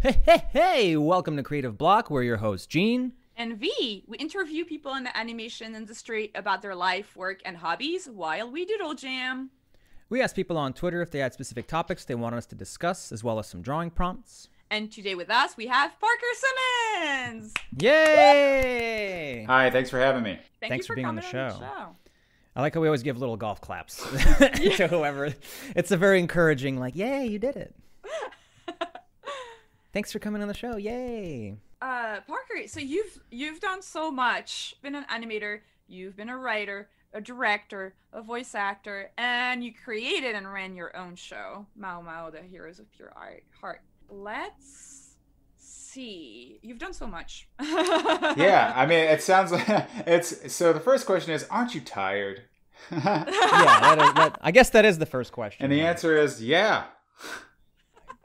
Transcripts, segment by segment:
Hey, welcome to Creative Block. We're your hosts, Gene. And V, we interview people in the animation industry about their life, work, and hobbies while we doodle jam. We asked people on Twitter if they had specific topics they wanted us to discuss, as well as some drawing prompts. And today with us, we have Parker Simmons! Yay! Hi, thanks for having me. Thanks for being on the coming show. I like how we always give little golf claps to whoever. It's a very encouraging, like, yay, you did it. Thanks for coming on the show. Yay. Parker, so you've done so much. Been an animator, you've been a writer, a director, a voice actor, and you created and ran your own show, Maumau, the Heroes of Pure Heart. Let's see. You've done so much. Yeah, I mean, it sounds like it's. So the first question is, aren't you tired? I guess that is the first question. And the answer is, yeah.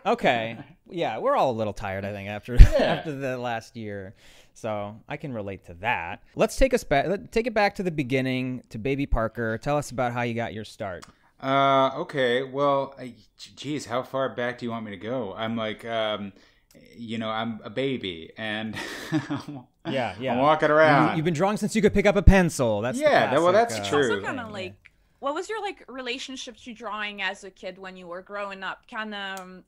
Okay. Yeah, we're all a little tired, I think, after the last year. So I can relate to that. Let's take it back to the beginning, to baby Parker. Tell us about how you got your start. Okay. Well, geez, how far back do you want me to go? I'm like, I'm a baby, and yeah, I'm walking around. You've been drawing since you could pick up a pencil. That's that's true. Also kind of like. What was your relationship to drawing as a kid when you were growing up? Kind of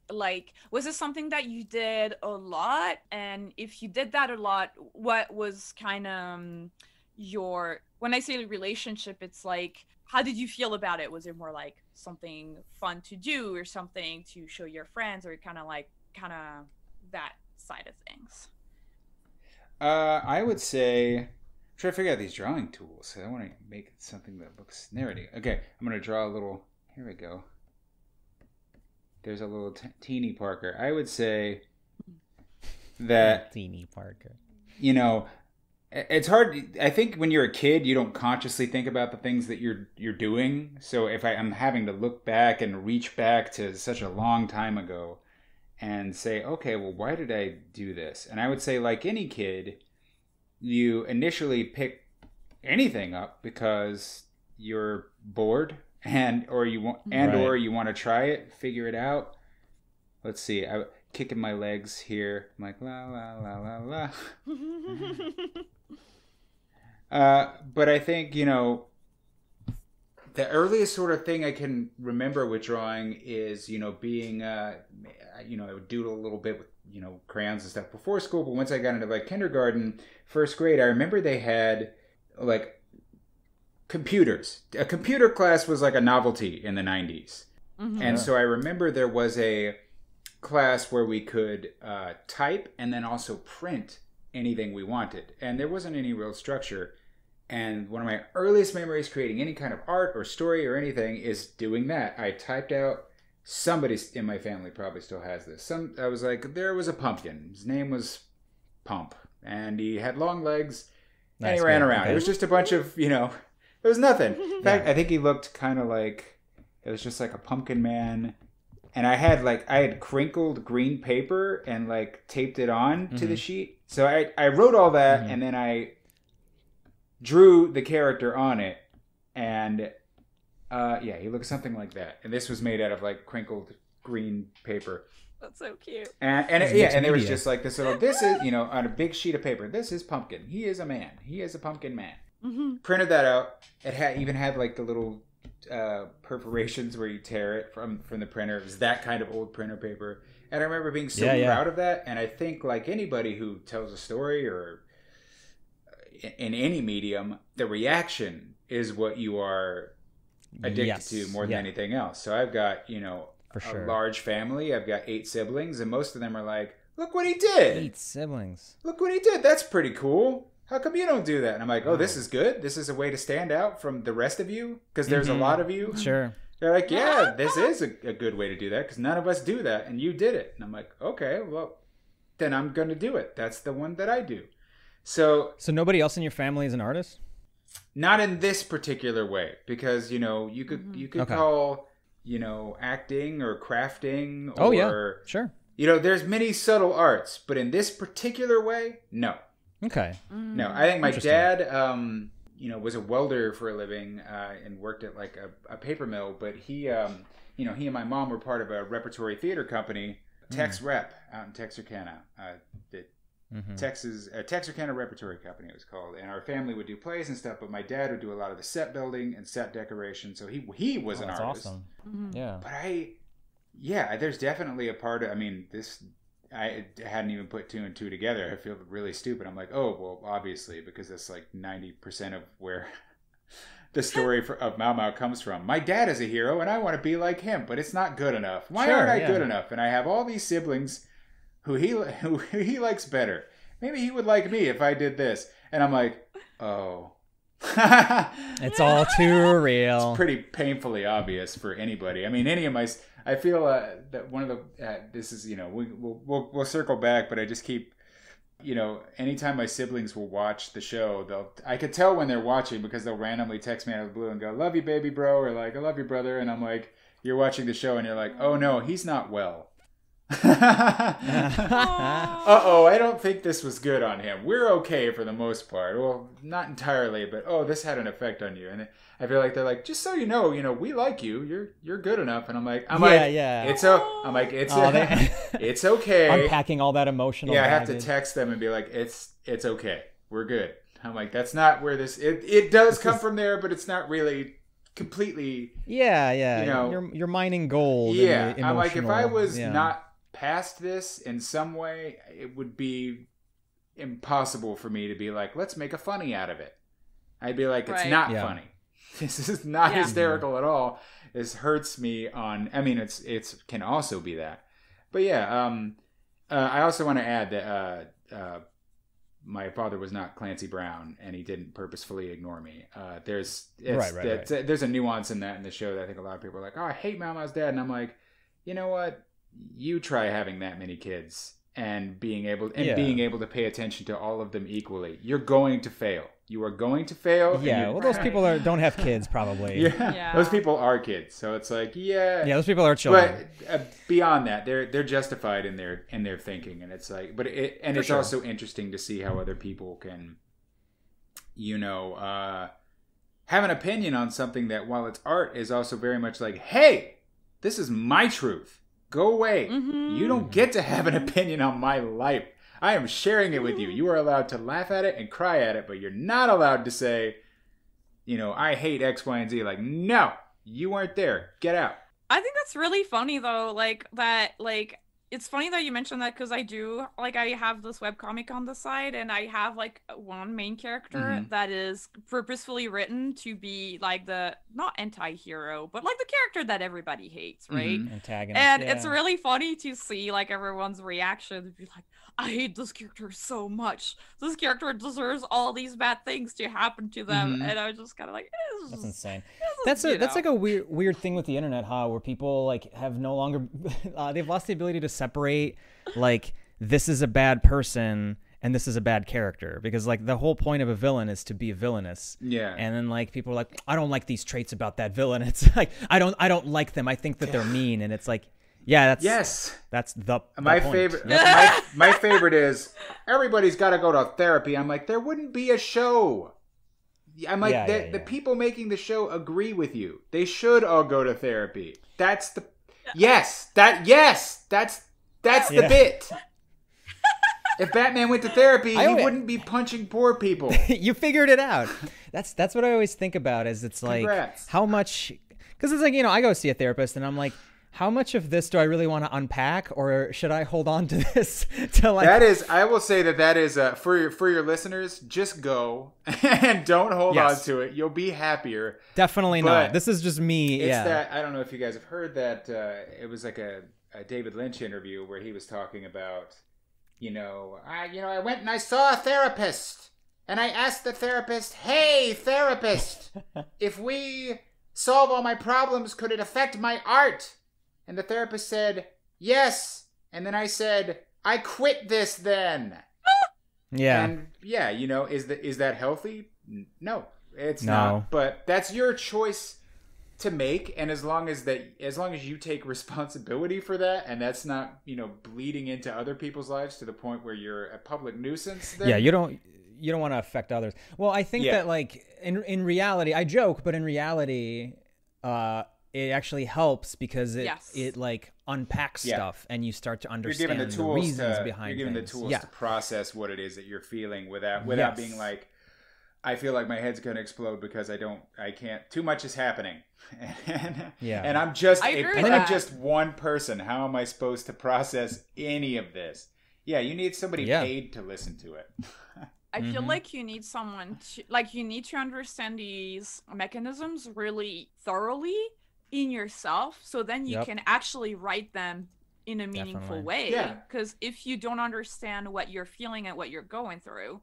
was it something that you did a lot? And if you did that a lot, what was kind of when I say relationship, it's like, how did you feel about it? Was it more like something fun to do or something to show your friends, or kind of that side of things? I would say, try to figure out these drawing tools. I want to make something that looks narrative. Okay, I'm going to draw a little. Here we go. There's a little teeny Parker. I would say that teeny Parker. It's hard. I think when you're a kid, you don't consciously think about the things that you're doing. So if I'm having to look back and reach back to such a long time ago and say, okay, well, why did I do this? And I would say, like any kid, you initially pick anything up because you're bored or you want to try it, figure it out. Let's see. I'm kicking my legs here. I'm like, la, la, la, la, la. But I think, the earliest sort of thing I can remember with drawing is, being, I would doodle a little bit with, crayons and stuff before school. But once I got into kindergarten, first grade, I remember they had computers. A computer class was like a novelty in the 90s. Mm-hmm. And so I remember there was a class where we could type and then also print anything we wanted. And there wasn't any real structure. And one of my earliest memories creating any kind of art or story or anything is doing that. I typed out, somebody in my family probably still has this. I was like, there was a pumpkin. His name was Pump. And he had long legs, and he ran around. Okay. It was just a bunch of, there was nothing. In fact, I think he looked kind of like, it was just like a pumpkin man. And I had crinkled green paper and taped it on to the sheet. So I wrote all that, and then I drew the character on it. And he looks something like that. And this was made out of crinkled green paper. That's so cute. And there was just this little, this is, on a big sheet of paper, this is Pumpkin. He is a man. He is a pumpkin man. Mm-hmm. Printed that out. It even had the little perforations where you tear it from the printer. It was that kind of old printer paper. And I remember being so proud of that. And I think anybody who tells a story or in any medium, the reaction is what you are addicted to more than anything else. So I've got, a large family. I've got 8 siblings, and most of them are like, look what he did. 8 siblings. Look what he did. That's pretty cool. How come you don't do that? And I'm like, oh, this is good. This is a way to stand out from the rest of you because there's a lot of you. Sure. They're like, yeah, this is a good way to do that because none of us do that, and you did it. And I'm like, okay, well, then I'm going to do it. That's the one that I do. So nobody else in your family is an artist? Not in this particular way, because you could call acting or crafting or sure. There's many subtle arts, but in this particular way, no. Okay. No, I think my dad was a welder for a living and worked at a paper mill, but he and my mom were part of a repertory theater company Tex Rep out in Texarkana. The Texarkana Repertory Company it was called. And our family would do plays and stuff, but my dad would do a lot of the set building and set decoration. So he was an artist. Awesome. Yeah. But there's definitely a part of, I hadn't even put two and two together. I feel really stupid. I'm like, oh, well, obviously, because that's like 90% of where the story of Maumau comes from. My dad is a hero, and I want to be like him, but it's not good enough. Why aren't I good enough? And I have all these siblings who he likes better. Maybe he would like me if I did this. And I'm like, oh. It's all too real. It's pretty painfully obvious for anybody. I mean, I feel that one of the this is we'll circle back, but I just keep anytime my siblings will watch the show, I could tell when they're watching because they'll randomly text me out of the blue and go, "Love you, baby bro," or like, "I love you, brother," and I'm like, "You're watching the show," and you're like, "Oh no, he's not well." I don't think this was good on him. We're okay for the most part. Well, not entirely, but this had an effect on you. And I feel like they're like, just so you know, we like you. You're good enough. And I'm like, it's it's okay. Unpacking all that emotional. Yeah, I have to text them and be like, it's okay. We're good. I'm like, that's not where it does come from there, but it's not really completely. Yeah. You're mining gold. Yeah, I'm like, if I was not past this in some way, it would be impossible for me to be like, let's make a funny out of it. I'd be like, it's not funny. This is not hysterical at all. This hurts me on. I mean, it's can also be that, but I also want to add that my father was not Clancy Brown, and he didn't purposefully ignore me. There's a nuance in that in the show that I think a lot of people are like, oh, I hate Maumau's dad, and I'm like, you know what? You try having that many kids and being able to pay attention to all of them equally. You're going to fail. You are going to fail. Yeah, well, those people don't have kids, probably. Yeah, those people are kids. So it's like, those people are children. But beyond that, they're justified in their thinking, and it's like, it's also interesting to see how other people can, have an opinion on something that, while it's art, is also very much like, hey, this is my truth. Go away. Mm-hmm. You don't get to have an opinion on my life. I am sharing it with you. You are allowed to laugh at it and cry at it, but you're not allowed to say, I hate X, Y, and Z. Like, no, you weren't there. Get out. I think that's really funny, though. It's funny that you mentioned that, because I have this webcomic on the side, and I have one main character that is purposefully written to be the not anti-hero, but the character that everybody hates, right? Antagonist. And it's really funny to see everyone's reaction to be like, I hate this character so much. This character deserves all these bad things to happen to them. And I was just kind of like, that's insane. That's a weird thing with the internet, where people have no longer they've lost the ability to separate this is a bad person and this is a bad character, because the whole point of a villain is to be villainous. Yeah. And then people are like, I don't like these traits about that villain. It's like, I don't like them. I think that they're mean. And it's like, yeah, that's the my point. Favorite. My favorite is everybody's got to go to therapy. I'm like, there wouldn't be a show. I'm like, the people making the show agree with you. They should all go to therapy. That's the that's the bit. If Batman went to therapy, he wouldn't be punching poor people. You figured it out. That's what I always think about. Is it's like, congrats. How much? Because it's like, I go see a therapist, and I'm like, how much of this do I really want to unpack, or should I hold on to this till That is, I will say that is for your listeners. Just go and don't hold on to it. You'll be happier. Definitely not. This is just me. It's that, I don't know if you guys have heard that. It was like a David Lynch interview where he was talking about, I went and I saw a therapist, and I asked the therapist, "Hey, therapist, if we solve all my problems, could it affect my art?" And the therapist said, "Yes." And then I said, "I quit this then." Yeah. And is that healthy? No, it's not. But that's your choice to make. And as long as you take responsibility for that, and that's not, bleeding into other people's lives to the point where you're a public nuisance. Then, you don't want to affect others. Well, I think that in reality, I joke, but in reality, it actually helps because Yes. it like unpacks Yeah. stuff and you start to You're understand given the the tools reasons behind you're given things. the tools Yeah. to process what it is that you're feeling without Yes. being like, I feel like my head's going to explode because I can't, too much is happening. And I'm just I agree with I'm that. just one person. How am I supposed to process any of this? Yeah, you need somebody paid to listen to it. I feel like you need someone to, like, you need to understand these mechanisms really thoroughly in yourself, so then you can actually write them in a meaningful way. Yeah. Because if you don't understand what you're feeling and what you're going through,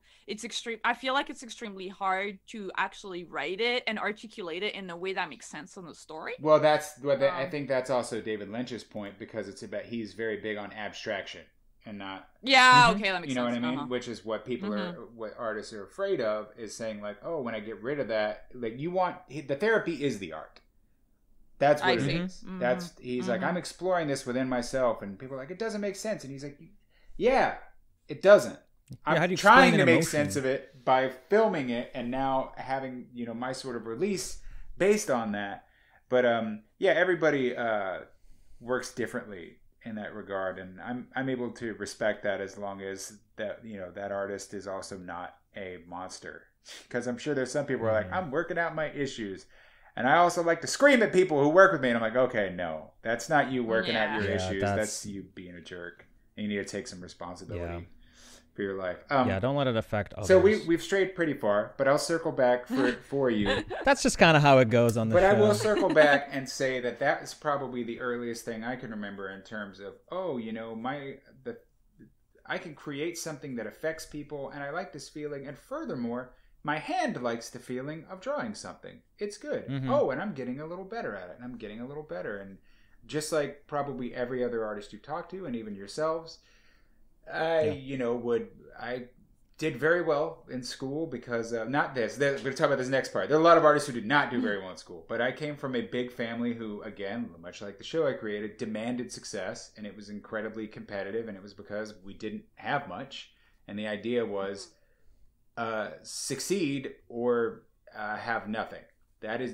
I feel like it's extremely hard to actually write it and articulate it in a way that makes sense in the story. Well, that's what I think that's also David Lynch's point, because it's about, he's very big on abstraction and not, Okay, that makes sense. you know what I mean? Which is what people are, what artists are afraid of, is saying like, oh, when I get rid of that, like the therapy is the art. That's what it is. That's, he's like, I'm exploring this within myself, and people are like, it doesn't make sense. And he's like, yeah, it doesn't. I'm trying to make sense of it by filming it and now having, you know, my sort of release based on that. But yeah, everybody works differently in that regard, and I'm able to respect that, as long as that, you know, that artist is also not a monster. Because I'm sure there's some people who are like, I'm working out my issues. And I also like to scream at people who work with me. And I'm like, okay, no, that's not you working out your issues. That's you being a jerk. And you need to take some responsibility for your life. Don't let it affect others. So we've strayed pretty far, but I'll circle back for you. That's just kind of how it goes on the show. But I will circle back and say that is probably the earliest thing I can remember in terms of, oh, you know, I can create something that affects people, and I like this feeling. And furthermore, my hand likes the feeling of drawing something. It's good. Oh, and I'm getting a little better at it. And I'm getting a little better. And just like probably every other artist you talk to, and even yourselves, I did very well in school because, we're going to talk about this next part. There are a lot of artists who did not do very well in school. But I came from a big family who, again, much like the show I created, demanded success. And it was incredibly competitive. And it was because we didn't have much. And the idea was, succeed or have nothing.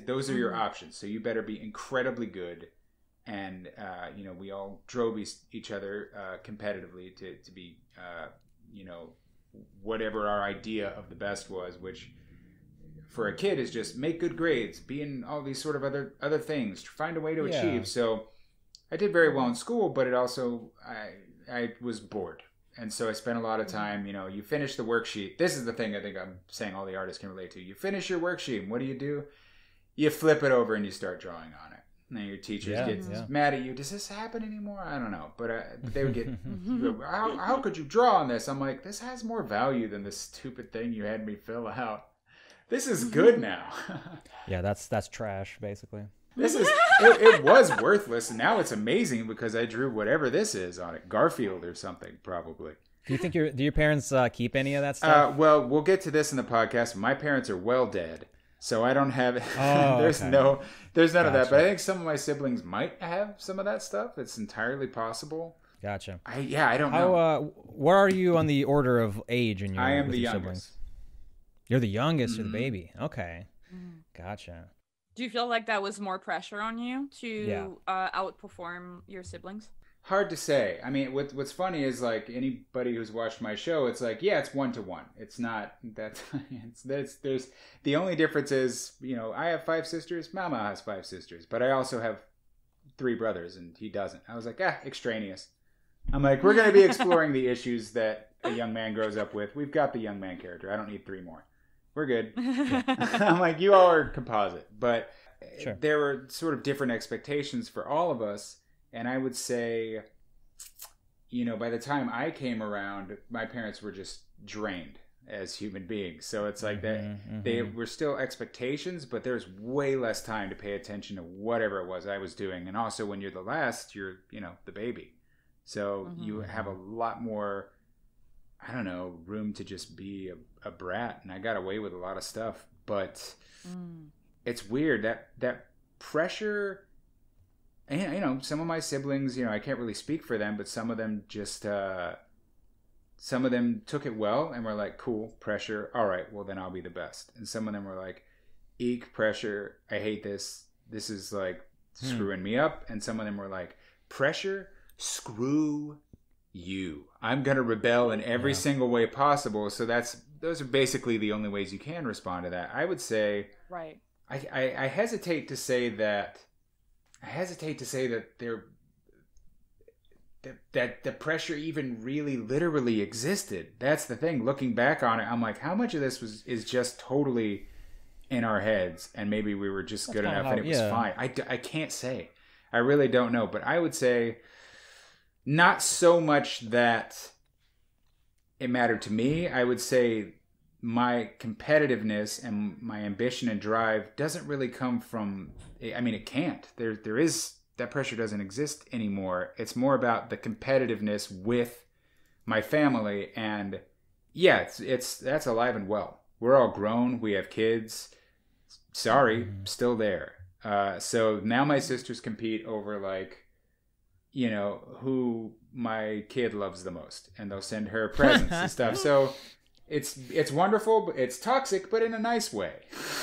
Those are your options. So you better be incredibly good, and you know, we all drove each other competitively to be you know, whatever our idea of the best was, which for a kid is just make good grades, be in all these sort of other things, find a way to achieve. So I did very well in school, but it also I was bored. And so I spent a lot of time, you know, you finish the worksheet. This is the thing I think I'm saying all the artists can relate to. You finish your worksheet, and what do? You flip it over and you start drawing on it. And then your teachers get mad at you. Does this happen anymore? I don't know. But they would get, how could you draw on this? I'm like, this has more value than this stupid thing you had me fill out. This is good now. Yeah, that's trash, basically. It was worthless, and now it's amazing because I drew whatever this is on it, Garfield or something, probably. Do you think do your parents keep any of that stuff? Well, we'll get to this in the podcast. My parents are well dead, so I don't have. There's none of that. But I think some of my siblings might have some of that stuff. It's entirely possible. Gotcha. I don't know. Where are you on the order of age in your? I am the your youngest. Siblings? You're the youngest. You're the baby. Okay. Gotcha. Do you feel like that was more pressure on you to outperform your siblings? Hard to say. I mean, what's funny is, like, anybody who's watched my show, it's like, yeah, it's 1-to-1. It's not that. There's the only difference is, you know, I have 5 sisters. Maumau has 5 sisters, but I also have 3 brothers, and he doesn't. I was like, extraneous. I'm like, we're going to be exploring the issues that a young man grows up with. We've got the young man character. I don't need 3 more. We're good. I'm like, you all are composite. But there were sort of different expectations for all of us. And I would say, you know, by the time I came around, my parents were just drained as human beings. So it's like they were still expectations, but there's way less time to pay attention to whatever it was I was doing. And also when you're the last, you're, you know, the baby. So you have a lot more, I don't know, room to just be a brat. And I got away with a lot of stuff, but it's weird that pressure. And, you know, some of my siblings, you know, I can't really speak for them, but some of them just, some of them took it well and were like, cool, pressure. All right, well, then I'll be the best. And some of them were like, eek, pressure. I hate this. This is like screwing me up. And some of them were like, pressure, screw you. I'm going to rebel in every single way possible. So those are basically the only ways you can respond to that. I would say, right. I hesitate to say that that the pressure even really literally existed. That's the thing. Looking back on it, I'm like, how much of this is just totally in our heads, and maybe we were just good enough and it was fine. I can't say. I really don't know. But I would say not so much that it mattered to me. I would say my competitiveness and my ambition and drive doesn't really come from, I mean, it can't. There is, that pressure doesn't exist anymore. It's more about the competitiveness with my family. And yeah, that's alive and well. We're all grown. We have kids. Sorry, still there. So now my sisters compete over, like, you know, who my kid loves the most, and they'll send her presents and stuff. So it's wonderful, but it's toxic, but in a nice way.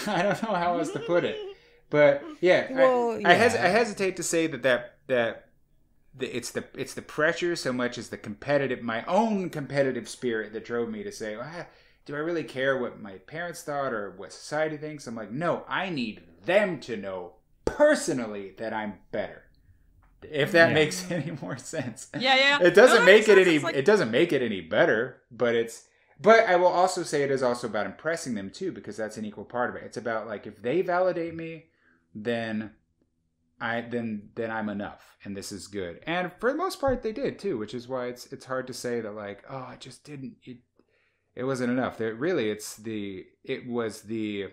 I don't know how else to put it, but yeah, well, I hesitate to say that it's the pressure so much as my own competitive spirit that drove me to say, do I really care what my parents thought or what society thinks? I'm like, no, I need them to know personally that I'm better. If that makes any more sense. Yeah. It doesn't make it any it doesn't make it any better, but I will also say it is also about impressing them too, because that's an equal part of it. It's about, like, if they validate me, then I'm enough, and this is good. And for the most part they did too, which is why it's hard to say that, like, oh, it wasn't enough. It was the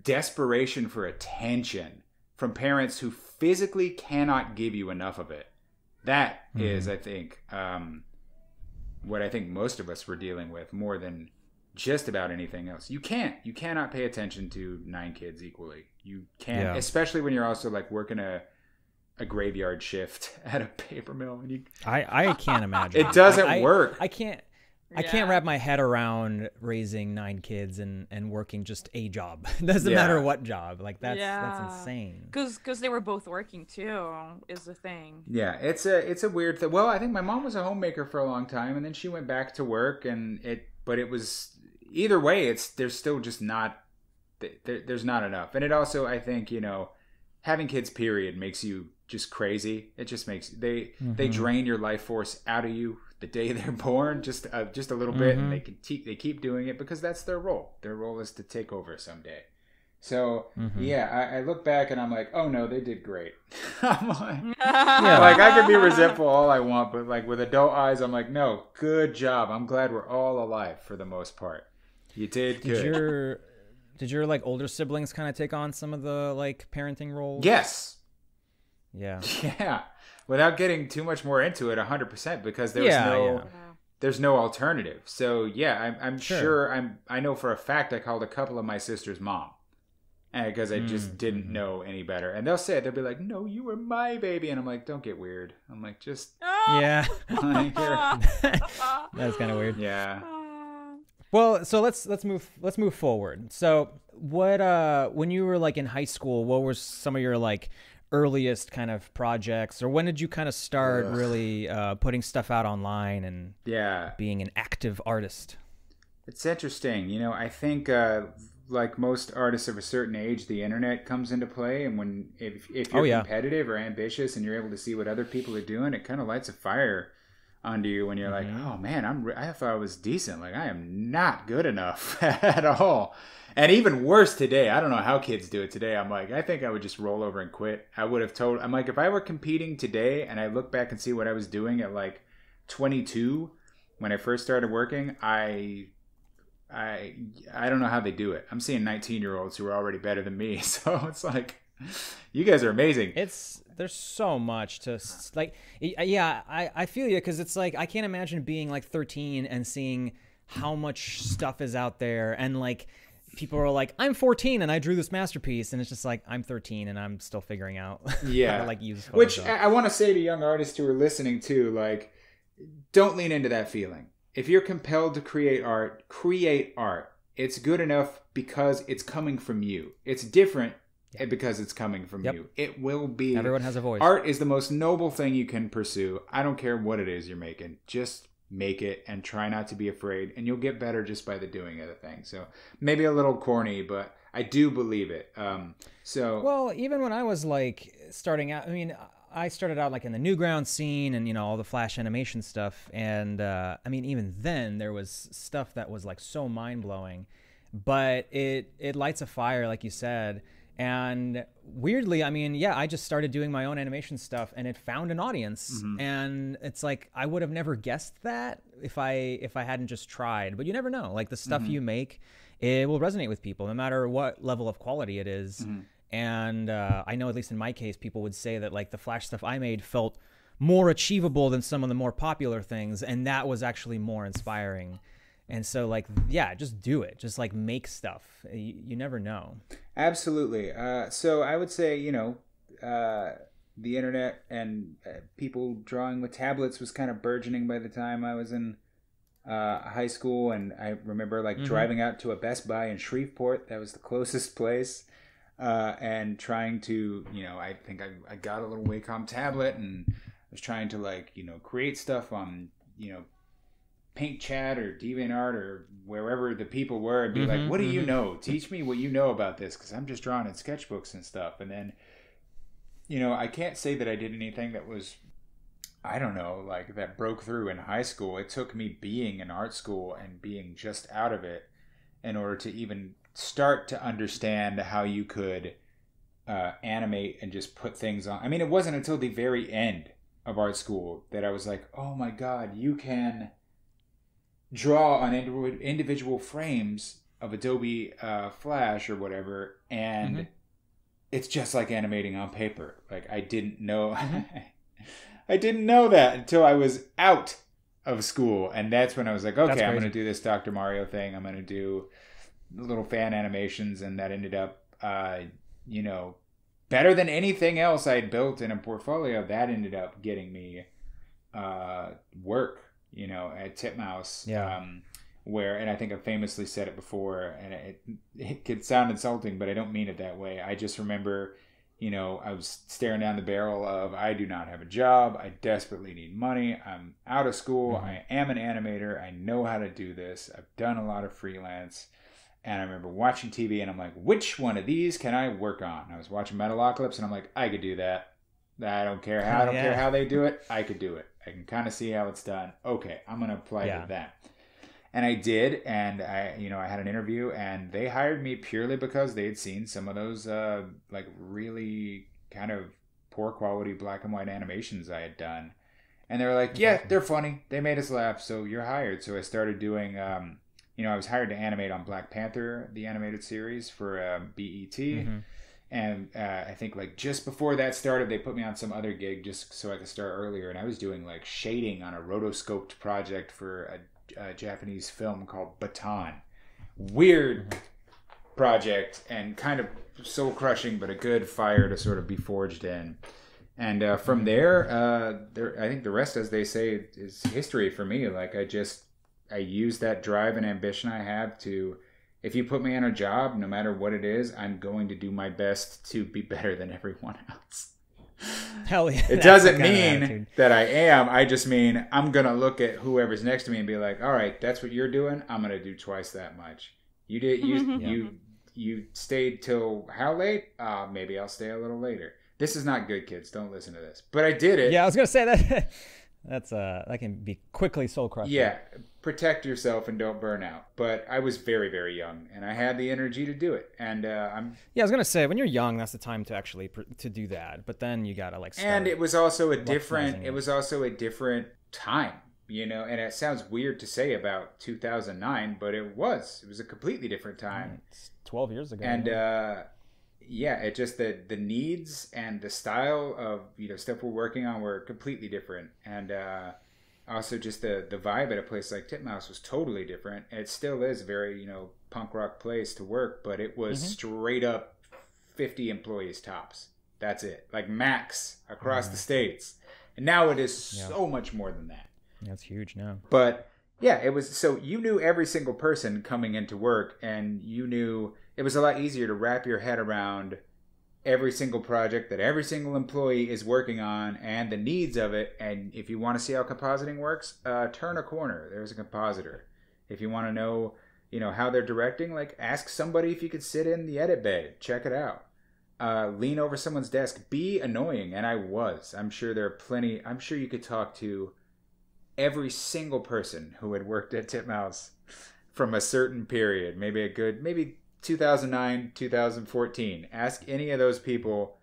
desperation for attention from parents who physically cannot give you enough of it. That is, I think, what I think most of us were dealing with more than just about anything else. You cannot pay attention to 9 kids equally. You can't, especially when you're also, like, working a graveyard shift at a paper mill. And I can't imagine. It doesn't work. I can't wrap my head around raising 9 kids and working just a job. It doesn't matter what job. Like, that's insane. Because they were both working too, is the thing. Yeah, it's a weird thing. Well, I think my mom was a homemaker for a long time, and then she went back to work, but it was, either way, there's still just not, there's not enough. And it also, I think, you know, having kids, period, makes you just crazy. It just makes, they drain your life force out of you the day they're born, just a little bit, and they keep doing it because that's their role. Their role is to take over someday. So I look back and I'm like, oh no, they did great. I'm like, like, I can be resentful all I want, but, like, with adult eyes, I'm like, no, good job. I'm glad we're all alive for the most part. You did good. Did your like older siblings kind of take on some of the, like, parenting roles? Yes. Yeah. Yeah. Without getting too much more into it, 100%, because there's no alternative. So yeah, I'm sure I know for a fact I called a couple of my sister's mom, because I just didn't know any better. And they'll be like, "No, you were my baby," and I'm like, "Don't get weird." I'm like, just yeah, like, that's kind of weird. Yeah. Well, so let's move forward. So what when you were, like, in high school, what were some of your, like, earliest kind of projects, or when did you kind of start really putting stuff out online and being an active artist? It's interesting. You know, I think like most artists of a certain age, the internet comes into play, and if you're competitive or ambitious and you're able to see what other people are doing, it kind of lights a fire onto you when you're like, oh man, I thought I was decent. Like, I am not good enough at all. And even worse today, I don't know how kids do it today. I'm like, I think I would just roll over and quit. I'm like, if I were competing today and I look back and see what I was doing at, like, 22 when I first started working, I don't know how they do it. I'm seeing 19-year-olds who are already better than me. So it's like, you guys are amazing. There's so much to, like, I feel you, because it's like, I can't imagine being, like, 13 and seeing how much stuff is out there, and, like, people are like, I'm 14 and I drew this masterpiece, and it's just like, I'm 13 and I'm still figuring out how to, like, use Photoshop. Which I want to say to young artists who are listening too, like, don't lean into that feeling. If you're compelled to create art. It's good enough because it's coming from you. It's different because it's coming from Yep. you. It will be. Everyone has a voice. Art is the most noble thing you can pursue. I don't care what it is you're making. Just make it and try not to be afraid, and you'll get better just by the doing of the thing. So maybe a little corny, but I do believe it. Well, even when I was like starting out, I mean, I started out like in the Newgrounds scene and, you know, all the Flash animation stuff. And I mean, even then there was stuff that was like so mind blowing, but it lights a fire, like you said. And weirdly, I mean, yeah, I just started doing my own animation stuff and it found an audience. And it's like, I would have never guessed that if I hadn't just tried, but you never know. Like the stuff you make, it will resonate with people no matter what level of quality it is. And I know, at least in my case, people would say that like the Flash stuff I made felt more achievable than some of the more popular things. And that was actually more inspiring. And so, like, yeah, just do it. Just, like, make stuff. You never know. Absolutely. So I would say, you know, the internet and people drawing with tablets was kind of burgeoning by the time I was in high school. And I remember, like, driving out to a Best Buy in Shreveport. That was the closest place. And trying to, you know, I think I got a little Wacom tablet and was trying to, like, you know, create stuff on, you know, Paint Chat or DeviantArt or wherever the people were and be like, what do you know? Teach me what you know about this, because I'm just drawing in sketchbooks and stuff. And then, you know, I can't say that I did anything that was, I don't know, like that broke through in high school. It took me being in art school and being just out of it in order to even start to understand how you could animate and just put things on. I mean, it wasn't until the very end of art school that I was like, oh my God, you can draw on individual frames of Adobe Flash or whatever, and it's just like animating on paper. Like, I didn't know I didn't know that until I was out of school, and that's when I was like, okay, I'm going to do this Dr. Mario thing. I'm going to do little fan animations, and that ended up you know, better than anything else I had built in a portfolio. That ended up getting me work, you know, at Titmouse, where, and I think I've famously said it before, and it could sound insulting, but I don't mean it that way. I just remember, you know, I was staring down the barrel of, I do not have a job. I desperately need money. I'm out of school. I am an animator. I know how to do this. I've done a lot of freelance. And I remember watching TV and I'm like, which one of these can I work on? I was watching Metalocalypse and I'm like, I could do that. I don't care how, care how they do it. I could do it. I can kind of see how it's done. Okay, I'm going to apply to that. And I did, and I had an interview, and they hired me purely because they had seen some of those like really kind of poor quality black and white animations I had done. And they were like, yeah, they're funny. They made us laugh, so you're hired. So I started doing, I was hired to animate on Black Panther, the animated series for BET. And I think like just before that started, they put me on some other gig just so I could start earlier. And I was doing like shading on a rotoscoped project for a Japanese film called Baton. Weird project and kind of soul crushing, but a good fire to sort of be forged in. And from there, I think the rest, as they say, is history for me. Like I used that drive and ambition I have to, if you put me in a job, no matter what it is, I'm going to do my best to be better than everyone else. Hell yeah. It doesn't mean that I am. I just mean I'm going to look at whoever's next to me and be like, all right, that's what you're doing. I'm going to do twice that much. You did. You stayed till how late? Maybe I'll stay a little later. This is not good, kids. Don't listen to this. But I did it. Yeah, I was going to say that. That can be quickly soul crushing. Yeah, protect yourself and don't burn out. But I was very, very young, and I had the energy to do it. And I was gonna say, when you're young, that's the time to actually to do that. But then you gotta like. And it was also a different. It was also a different time, you know. And it sounds weird to say about 2009, but it was. It was a completely different time. It's 12 years ago. And it just the needs and the style of stuff we're working on were completely different, and also just the vibe at a place like Titmouse was totally different. And it still is a very punk rock place to work, but it was straight up 50 employees tops. That's it, like max across the states. And now it is so much more than that. That's huge now. But yeah, it was. So you knew every single person coming into work, and you knew. It was a lot easier to wrap your head around every single project that every single employee is working on and the needs of it. And if you want to see how compositing works, turn a corner. There's a compositor. If you want to know, how they're directing, like ask somebody if you could sit in the edit bay. Check it out. Lean over someone's desk. Be annoying. And I was. I'm sure there are plenty. I'm sure you could talk to every single person who had worked at Titmouse from a certain period. Maybe 2009, 2014. Ask any of those people,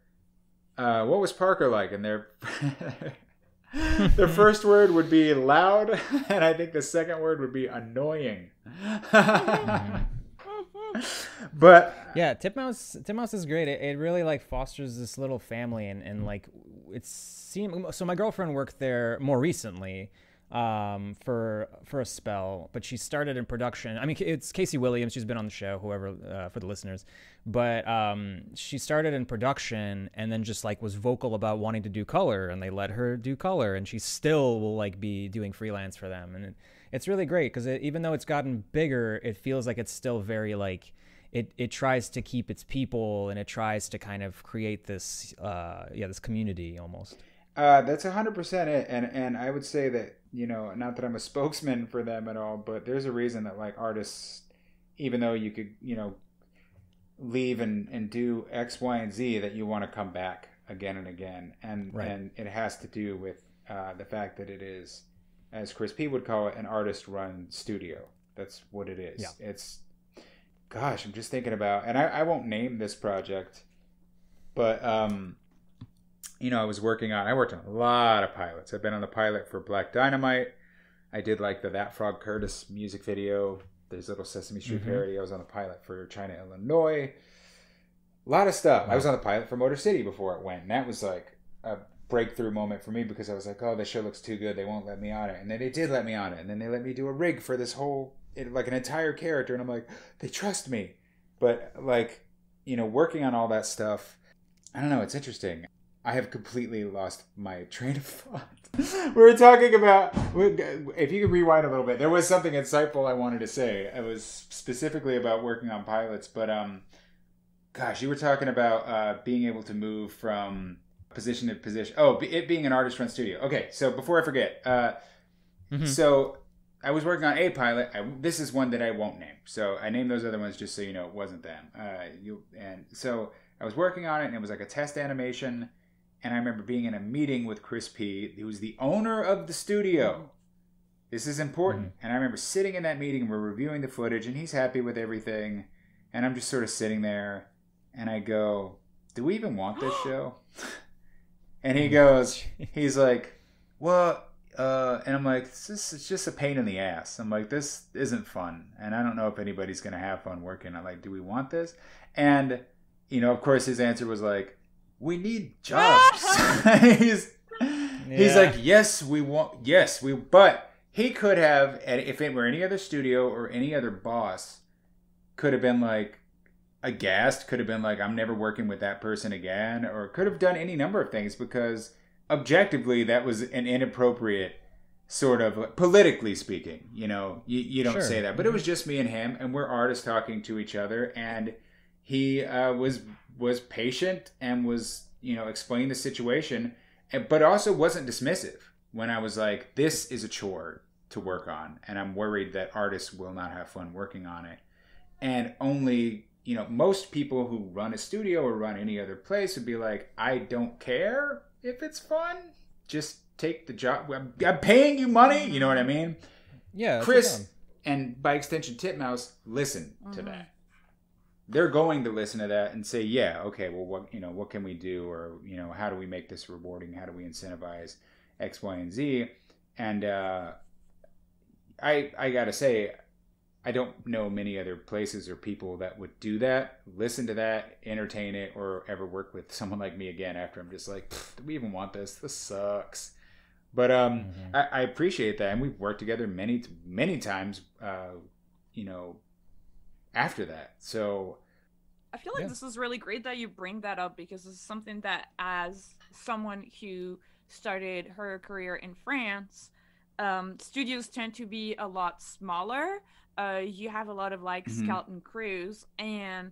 what was Parker like? And their their first word would be loud, and I think the second word would be annoying. But yeah, Titmouse is great. It really like fosters this little family, and like so my girlfriend worked there more recently. For a spell, but she started in production. I mean, it's Casey Williams. She's been on the show, whoever, for the listeners, but she started in production and then just like was vocal about wanting to do color, and they let her do color, and she still will like be doing freelance for them. And it's really great because even though it's gotten bigger, it feels like it's still very like it tries to keep its people, and it tries to kind of create this this community almost. That's 100% it. And I would say that, not that I'm a spokesman for them at all, but there's a reason that like artists, even though you could, leave and do X, Y, and Z, that you want to come back again and again. And, right. And it has to do with the fact that it is, as Chris P would call it, an artist run studio. That's what it is. Yeah. It's, gosh, I'm just thinking about, and I won't name this project, but, I worked on a lot of pilots. I've been on the pilot for Black Dynamite. I did like the That Frog Curtis music video. There's a little Sesame Street parody. I was on the pilot for China, Illinois. A lot of stuff. Wow. I was on the pilot for Motor City before it went. And that was like a breakthrough moment for me because I was like, oh, this show looks too good. They won't let me on it. And then they did let me on it. And then they let me do a rig for this whole, like an entire character. And I'm like, they trust me. But like, working on all that stuff, I don't know. It's interesting. I have completely lost my train of thought. We were talking about, if you could rewind a little bit, there was something insightful I wanted to say. It was specifically about working on pilots, but gosh, you were talking about being able to move from position to position. Oh, it being an artist-run studio. Okay, so before I forget, so I was working on a pilot. This is one that I won't name. So I named those other ones just so you know it wasn't them. And so I was working on it, and it was like a test animation. And I remember being in a meeting with Chris P, who's the owner of the studio. This is important. And I remember sitting in that meeting, we're reviewing the footage, and he's happy with everything. And I'm just sort of sitting there, and I go, do we even want this show? And he's like, well, and I'm like, it's just a pain in the ass. I'm like, this isn't fun. And I don't know if anybody's going to have fun working. I'm like, do we want this? And, of course, his answer was like, we need jobs. He's like, but he could have, if it were any other studio or any other boss, could have been like aghast, could have been like, I'm never working with that person again, or could have done any number of things because objectively that was an inappropriate sort of, politically speaking, you don't say that, but it was just me and him, and we're artists talking to each other, and he was patient and was, explaining the situation, but also wasn't dismissive when I was like, this is a chore to work on, and I'm worried that artists will not have fun working on it. And only, most people who run a studio or run any other place would be like, I don't care if it's fun, just take the job. I'm paying you money, you know what I mean? Yeah. Chris, and by extension Titmouse, listen to that. They're going to listen to that and say, yeah, okay, well, what can we do? Or, how do we make this rewarding? How do we incentivize X, Y, and Z? And I got to say, I don't know many other places or people that would do that, listen to that, entertain it, or ever work with someone like me again after I'm just like, do we even want this? This sucks. But I appreciate that. And we've worked together many, many times, after that. So I feel like this is really great that you bring that up, because it's something that, as someone who started her career in France, studios tend to be a lot smaller. You have a lot of like skeleton crews, and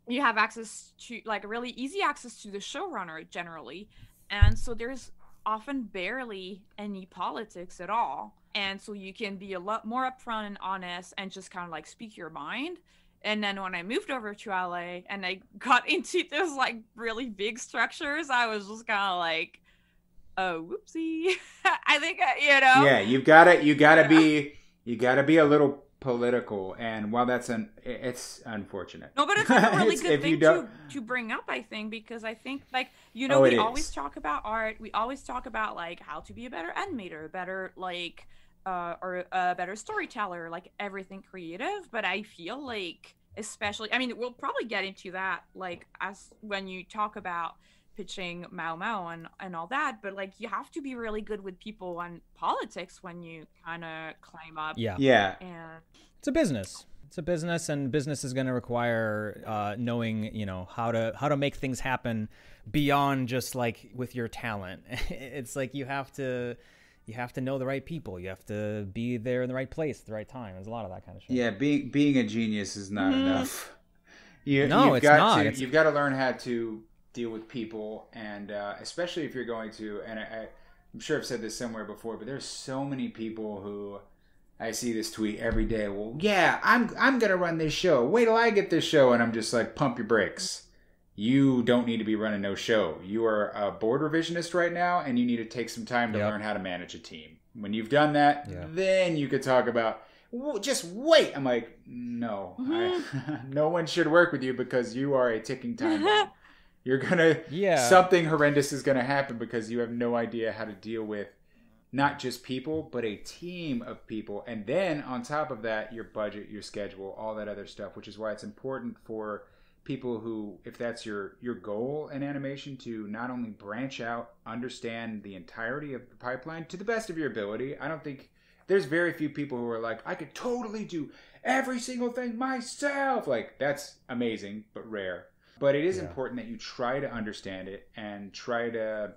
you have access to like really easy access to the showrunner generally, and so there's often barely any politics at all, and so you can be a lot more upfront and honest and just kind of like speak your mind. And then when I moved over to LA and I got into those like really big structures, I was just kind of like, oh, whoopsie. I think Yeah, you gotta be a little political, and while it's unfortunate. No, but it's like a really It's- good if you thing don't- to bring up, I think, because I think like Oh, it we is. always talk about art, we always talk about like how to be a better animator, a better like or a better storyteller, like everything creative. But I feel like, especially, I mean, we'll probably get into that like as when you talk about pitching Maumau and all that, but like you have to be really good with people and politics when you kind of climb up. Yeah. And It's a business. It's a business, and business is going to require knowing, how to make things happen beyond just like with your talent. It's like you have to know the right people. You have to be there in the right place at the right time. There's a lot of that kind of shit. Yeah, being a genius is not enough. You've it's got not. You've got to learn how to deal with people, and especially if you're going to. And I'm sure I've said this somewhere before, but there's so many people who I see this tweet every day. Well, yeah, I'm gonna run this show. Wait till I get this show, and I'm just like, pump your brakes. You don't need to be running no show. You are a board revisionist right now, and you need to take some time to learn how to manage a team. When you've done that, then you could talk about, well, just wait. I'm like, no. No one should work with you because you are a ticking time bomb. You're going to... Something horrendous is going to happen because you have no idea how to deal with not just people, but a team of people. And then, on top of that, your budget, your schedule, all that other stuff, which is why it's important for people who, if that's your goal in animation, to not only branch out, understand the entirety of the pipeline to the best of your ability. I don't think there's very few people who are like, I could totally do every single thing myself. Like, that's amazing, but rare. But it is important that you try to understand it and try to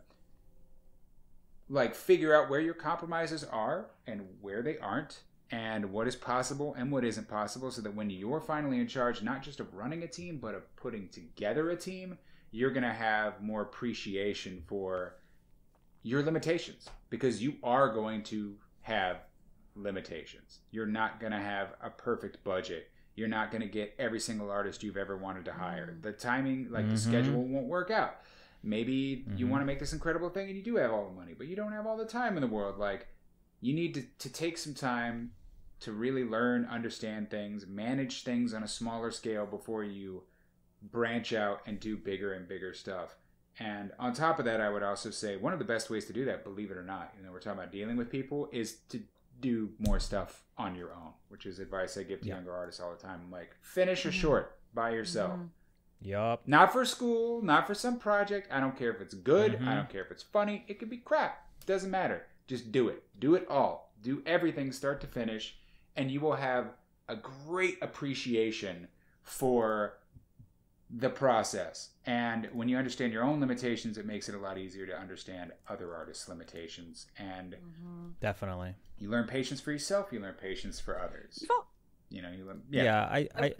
like figure out where your compromises are and where they aren't, and what is possible and what isn't possible, so that when you're finally in charge, not just of running a team, but of putting together a team, you're going to have more appreciation for your limitations, because you are going to have limitations. You're not going to have a perfect budget. You're not going to get every single artist you've ever wanted to hire. The timing, like the schedule won't work out. Maybe you want to make this incredible thing and you do have all the money, but you don't have all the time in the world. Like, you need to take some time to really learn, understand things, manage things on a smaller scale before you branch out and do bigger and bigger stuff. And on top of that, I would also say one of the best ways to do that, believe it or not, we're talking about dealing with people, is to do more stuff on your own, which is advice I give to younger artists all the time. I'm like, finish a short by yourself. Yup. Not for school, not for some project. I don't care if it's good. I don't care if it's funny. It could be crap. Doesn't matter. Just do it. Do it all. Do everything start to finish, and you will have a great appreciation for the process. And when you understand your own limitations, it makes it a lot easier to understand other artists' limitations. And Definitely. you learn patience for yourself. You learn patience for others. You learn, I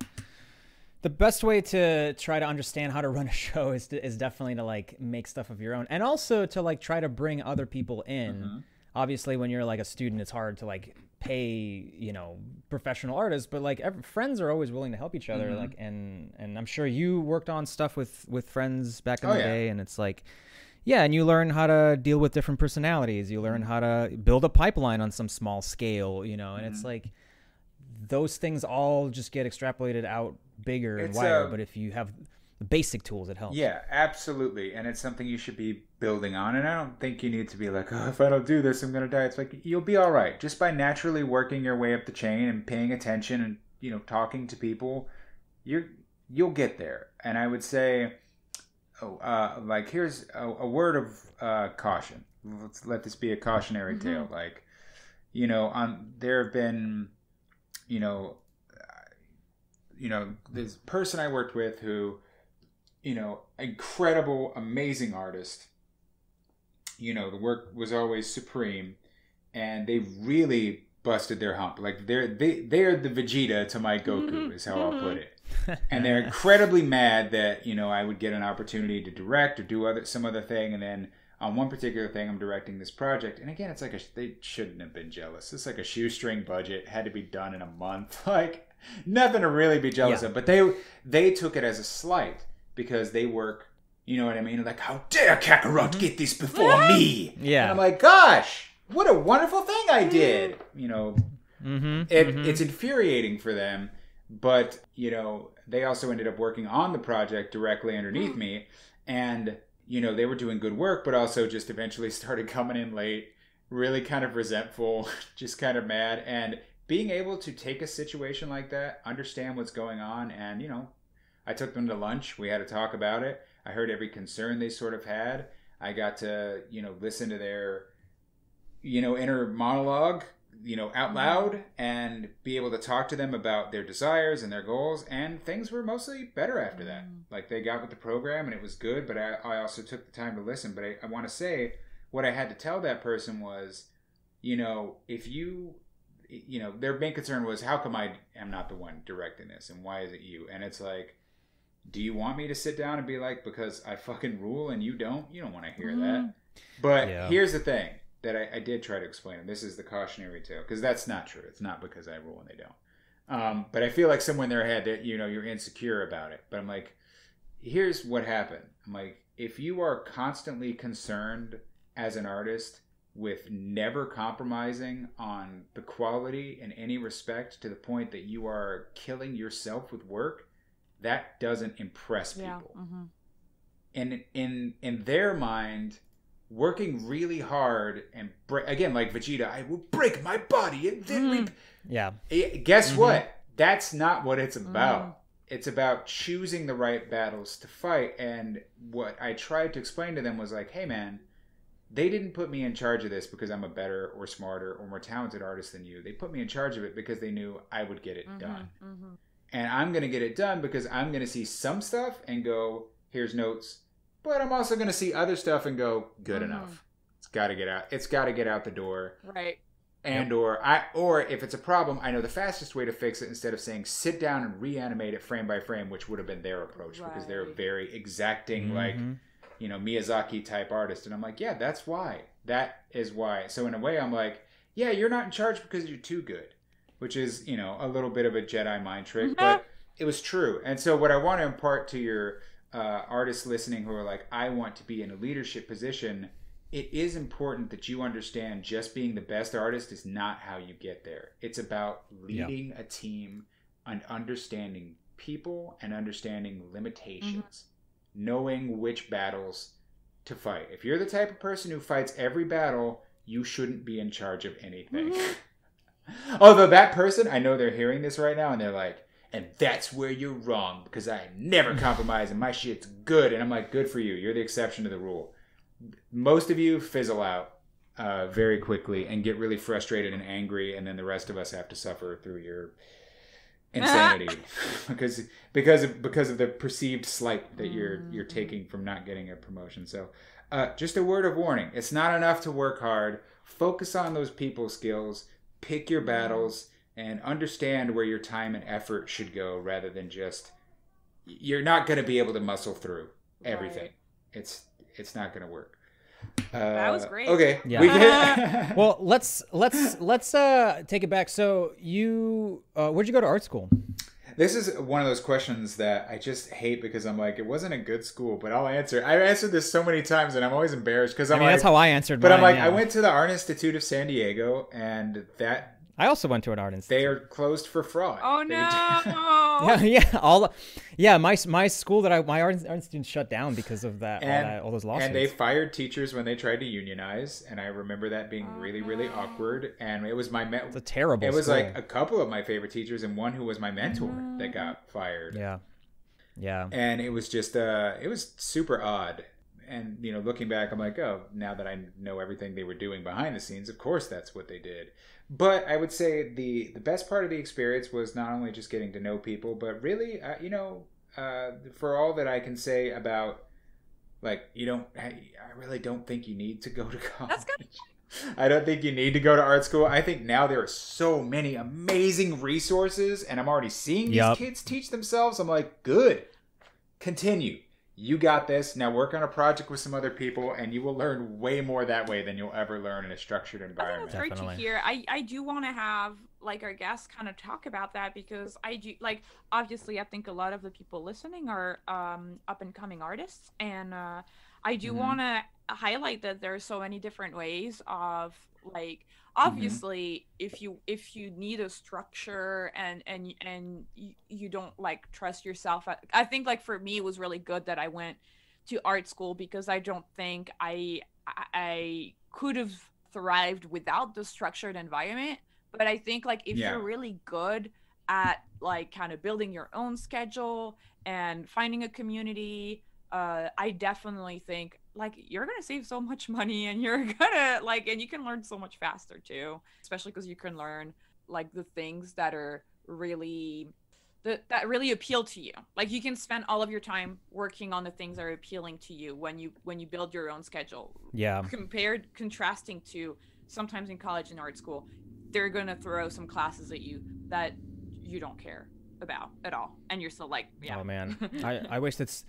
the best way to try to understand how to run a show is definitely to like make stuff of your own, and also to like try to bring other people in. Obviously, when you're like a student, it's hard to like pay professional artists, but like friends are always willing to help each other. Like, and I'm sure you worked on stuff with friends back in the day, and it's like, and you learn how to deal with different personalities. You learn how to build a pipeline on some small scale, and it's like those things all just get extrapolated out bigger and wider. But if you have the basic tools, it helps. Yeah, absolutely. And it's something you should be building on. And I don't think you need to be like, oh, if I don't do this, I'm going to die. It's like, you'll be all right. Just by naturally working your way up the chain and paying attention and, talking to people, you'll get there. And I would say, here's a word of caution. Let's let this be a cautionary tale. Like, there have been, this person I worked with who, incredible, amazing artist. The work was always supreme, and they really busted their hump. Like they're the Vegeta to my Goku is how I'll put it. And they're incredibly mad that, you know, I would get an opportunity to direct or do some other thing, and then on one particular thing I'm directing this project, and again it's like they shouldn't have been jealous. It's like a shoestring budget, had to be done in a month. Like nothing to really be jealous of. But they took it as a slight because they work, you know what I mean? Like, how dare Kakarot get this before me? Yeah. And I'm like, gosh, what a wonderful thing I did. You know, it's infuriating for them. But, you know, they also ended up working on the project directly underneath me. And, you know, they were doing good work, but also just eventually started coming in late, really kind of resentful, just kind of mad. And being able to take a situation like that, understand what's going on. And, you know, I took them to lunch. We had a talk about it. I heard every concern they sort of had. I got to, you know, listen to their, you know, inner monologue, you know, out loud, and be able to talk to them about their desires and their goals, and things were mostly better after that. Like, they got with the program and it was good, but I also took the time to listen. But I want to say, what I had to tell that person was, you know, if you know, their main concern was, how come I am not the one directing this, and why is it you? And it's like, do you want me to sit down and be like, because I fucking rule and you don't? You don't want to hear that. But here's the thing that I did try to explain, and this is the cautionary tale, because that's not true. It's not because I rule and they don't. But I feel like somewhere in their head that, you know, you're insecure about it. But I'm like, here's what happened. I'm like, if you are constantly concerned as an artist with never compromising on the quality in any respect to the point that you are killing yourself with work, that doesn't impress people. And in their mind, working really hard and again, like Vegeta, I will break my body and then guess what? That's not what it's about. It's about choosing the right battles to fight. And what I tried to explain to them was like, hey man, they didn't put me in charge of this because I'm a better or smarter or more talented artist than you. They put me in charge of it because they knew I would get it done. And I'm going to get it done because I'm going to see some stuff and go, here's notes. But I'm also going to see other stuff and go, good enough. It's got to get out. It's got to get out the door. Right. And or if it's a problem, I know the fastest way to fix it, instead of saying sit down and reanimate it frame by frame, which would have been their approach because they're very exacting, like, you know, Miyazaki type artist. And I'm like, yeah, that's why. That is why. So in a way, I'm like, yeah, you're not in charge because you're too good, which is, you know, a little bit of a Jedi mind trick, but it was true. And so what I want to impart to your artists listening who are like, I want to be in a leadership position, it is important that you understand just being the best artist is not how you get there. It's about leading a team and understanding people and understanding limitations, knowing which battles to fight. If you're the type of person who fights every battle, you shouldn't be in charge of anything. Although that person, I know they're hearing this right now and they're like, and that's where you're wrong because I never compromise and my shit's good. And I'm like, good for you. You're the exception to the rule. Most of you fizzle out very quickly and get really frustrated and angry, and then the rest of us have to suffer through your insanity because of the perceived slight that you're taking from not getting a promotion. So just a word of warning. It's not enough to work hard. Focus on those people skills. Pick your battles and understand where your time and effort should go rather than just, you're not going to be able to muscle through everything. It's not going to work. That was great. Okay. Yeah. Well, let's take it back. So you, where'd you go to art school? This is one of those questions that I just hate because I'm like, it wasn't a good school, but I'll answer. I've answered this so many times and I'm always embarrassed because I'm like, that's how I answered but mine, I'm like, I went to the Art Institute of San Diego, and that I also went to an art institute. They are closed for fraud. Oh no! My school that my art institute shut down because of that. All those lawsuits. And they fired teachers when they tried to unionize, and I remember that being really, really awkward. And it was it's a terrible. It was school. like a couple of my favorite teachers, and one who was my mentor that got fired. Yeah. And it was just it was super odd. And you know, looking back, I'm like, oh, now that I know everything they were doing behind the scenes, of course that's what they did. But I would say the best part of the experience was not only just getting to know people, but really, you know, for all that I can say about, like, I really don't think you need to go to college. That's good. I don't think you need to go to art school. I think now there are so many amazing resources, and I'm already seeing these kids teach themselves. I'm like, good. Continue. You got this. Now work on a project with some other people, and you will learn way more that way than you'll ever learn in a structured environment. I think that's great to hear. I do want to have like our guests kind of talk about that, because I do, like, obviously I think a lot of the people listening are up and coming artists, and I do want to highlight that there are so many different ways of, like, obviously if you need a structure and you don't like trust yourself, I think, like, for me it was really good that I went to art school, because I don't think I could have thrived without the structured environment. But I think, like, if you're really good at, like, kind of building your own schedule and finding a community, I definitely think, like, you're gonna save so much money, and you're gonna, like, and you can learn so much faster too, especially because you can learn, like, the things that are really that really appeal to you. Like, you can spend all of your time working on the things that are appealing to you when you build your own schedule. Yeah. Contrasting to sometimes in college and art school, they're gonna throw some classes at you that you don't care about at all, and you're still like, yeah. Oh man, I wish that's.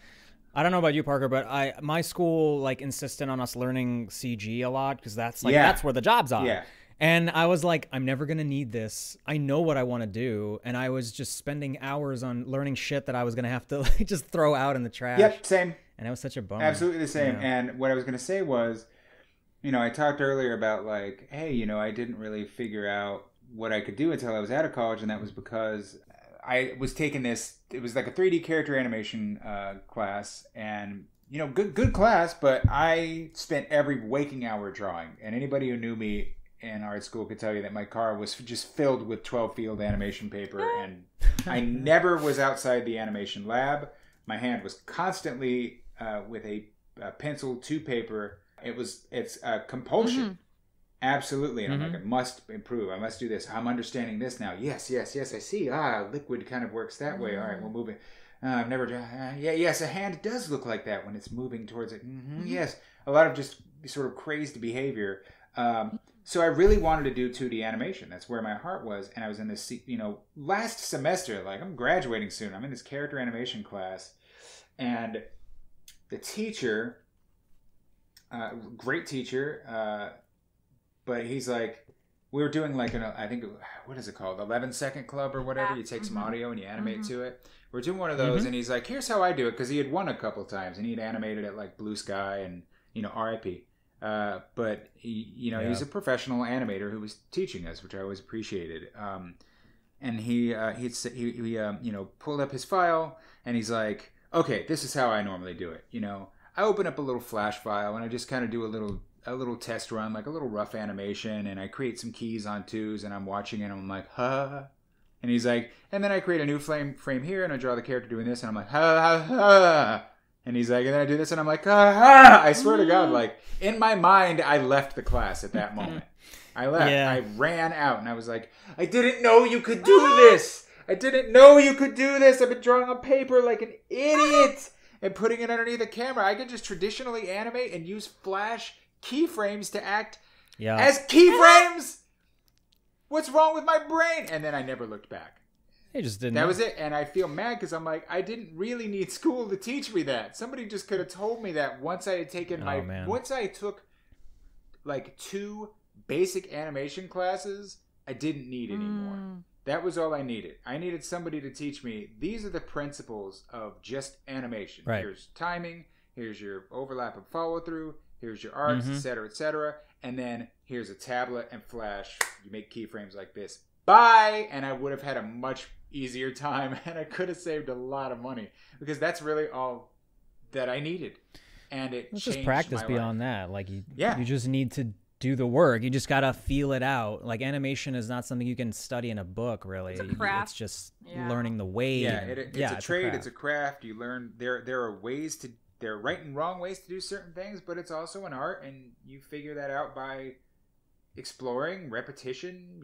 I don't know about you, Parker, but my school, like, insisted on us learning CG a lot, because that's that's where the jobs are. Yeah. And I was like, I'm never gonna need this. I know what I want to do, and I was just spending hours on learning shit that I was gonna have to, like, just throw out in the trash. Yep, same. And it was such a bummer. Absolutely the same. And what I was gonna say was, I talked earlier about, like, hey, I didn't really figure out what I could do until I was out of college, and that was because I was taking this. It was like a 3D character animation class, and good class, but I spent every waking hour drawing. And anybody who knew me in art school could tell you that my car was just filled with 12-field animation paper, and I never was outside the animation lab. My hand was constantly with a pencil to paper. It's compulsion. Absolutely. And I'm like, I must improve. I must do this. I'm understanding this now. Yes, I see. Liquid kind of works that way. All right, we'll move it. I've never done. Yes, a hand does look like that when it's moving towards it. Yes, a lot of just sort of crazed behavior. So I really wanted to do 2D animation. That's where my heart was. And I was in this, last semester, like, I'm graduating soon. I'm in this character animation class. And the teacher, great teacher, but he's like, we were doing like I think, what is it called? 11-second club or whatever. You take some audio and you animate to it. We're doing one of those, and he's like, here's how I do it, because he had won a couple times, and he'd animated it like Blue Sky and, RIP. But he was a professional animator who was teaching us, which I always appreciated. And he pulled up his file, and he's like, okay, this is how I normally do it. I open up a little Flash file, and I just kind of do a little test run, like a little rough animation, and I create some keys on twos, and I'm watching it, and I'm like, ha. And he's like, and then I create a new frame here, and I draw the character doing this, and I'm like, ha. And he's like, and then I do this, and I'm like, ha. I swear to God, like, in my mind, I left the class at that moment. I left. Yeah. I ran out, and I was like, I didn't know you could do this. I've been drawing on paper like an idiot and putting it underneath the camera. I could just traditionally animate and use Flash keyframes to act as keyframes. What's wrong with my brain? And then I never looked back. You just didn't. That was it. And I feel mad because I'm like, I didn't really need school to teach me that. Somebody just could have told me that once I had taken once I took like 2 basic animation classes, I didn't need anymore. That was all I needed. I needed somebody to teach me, these are the principles of just animation. Right. Here's timing. Here's your overlap and follow through. Here's your arcs, etc., etc. And then here's a tablet and Flash. You make keyframes like this. Bye! And I would have had a much easier time, and I could have saved a lot of money, because that's really all that I needed. And it changed just practice my beyond life. That. Like, you just need to do the work. You just got to feel it out. Like, animation is not something you can study in a book, really. It's a craft. It's just learning the way. Yeah, it's a trade. It's a craft. You learn. There are right and wrong ways to do certain things, but it's also an art, and you figure that out by exploring, repetition,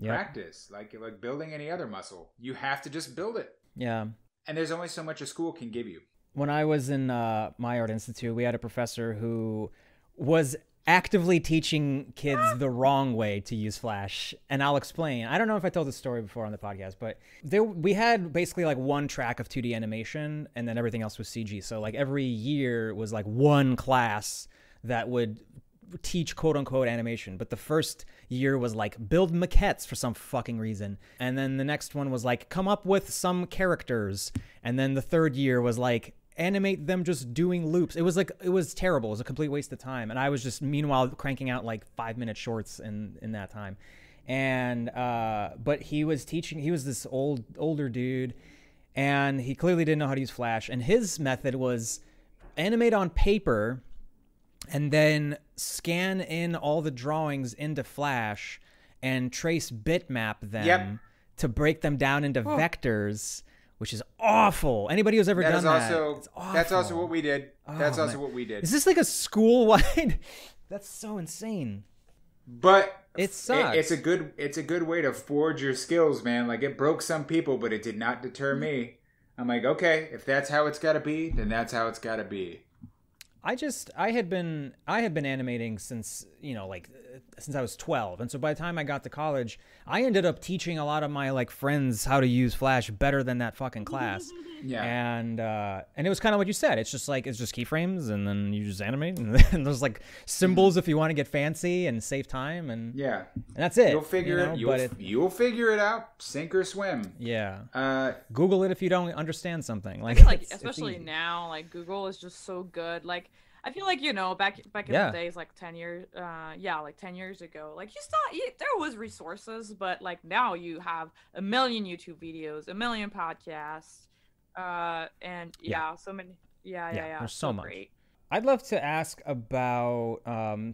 practice, like building any other muscle. You have to just build it. Yeah. And there's only so much a school can give you. When I was in my art institute, we had a professor who was actively teaching kids the wrong way to use Flash, and I'll explain. I don't know if I told this story before on the podcast, but we had basically like one track of 2D animation, and then everything else was CG. So like every year was like one class that would teach quote unquote animation, but the first year was like build maquettes for some fucking reason, and then the next one was like come up with some characters, and then the third year was like animate them just doing loops. It was terrible. It was a complete waste of time, and I was just meanwhile cranking out like 5-minute shorts in that time. And but he was teaching. He was this older dude, and he clearly didn't know how to use Flash, and his method was animate on paper and then scan in all the drawings into Flash and trace bitmap them to break them down into vectors, which is awful. Anybody who's ever done that, it's awful. That's also what we did. That's also what we did. Is this like a school-wide? That's so insane. But it sucks. It's a good way to forge your skills, man. Like, it broke some people, but it did not deter me. I'm like, okay, if that's how it's got to be, then that's how it's got to be. I had been animating since, since I was 12. And so by the time I got to college, I ended up teaching a lot of my like friends how to use Flash better than that fucking class. Yeah. And it was kind of what you said. It's just keyframes, and then you just animate, and then there's like symbols if you want to get fancy and save time, and that's it. You'll figure it. You'll figure it out. Sink or swim. Yeah. Google it if you don't understand something. I feel like especially now, like Google is just so good. Like I feel like back in the days, like 10 years, like 10 years ago, like there was resources, but like now you have a million YouTube videos, a million podcasts. And so many. There's so much. Great. I'd love to ask about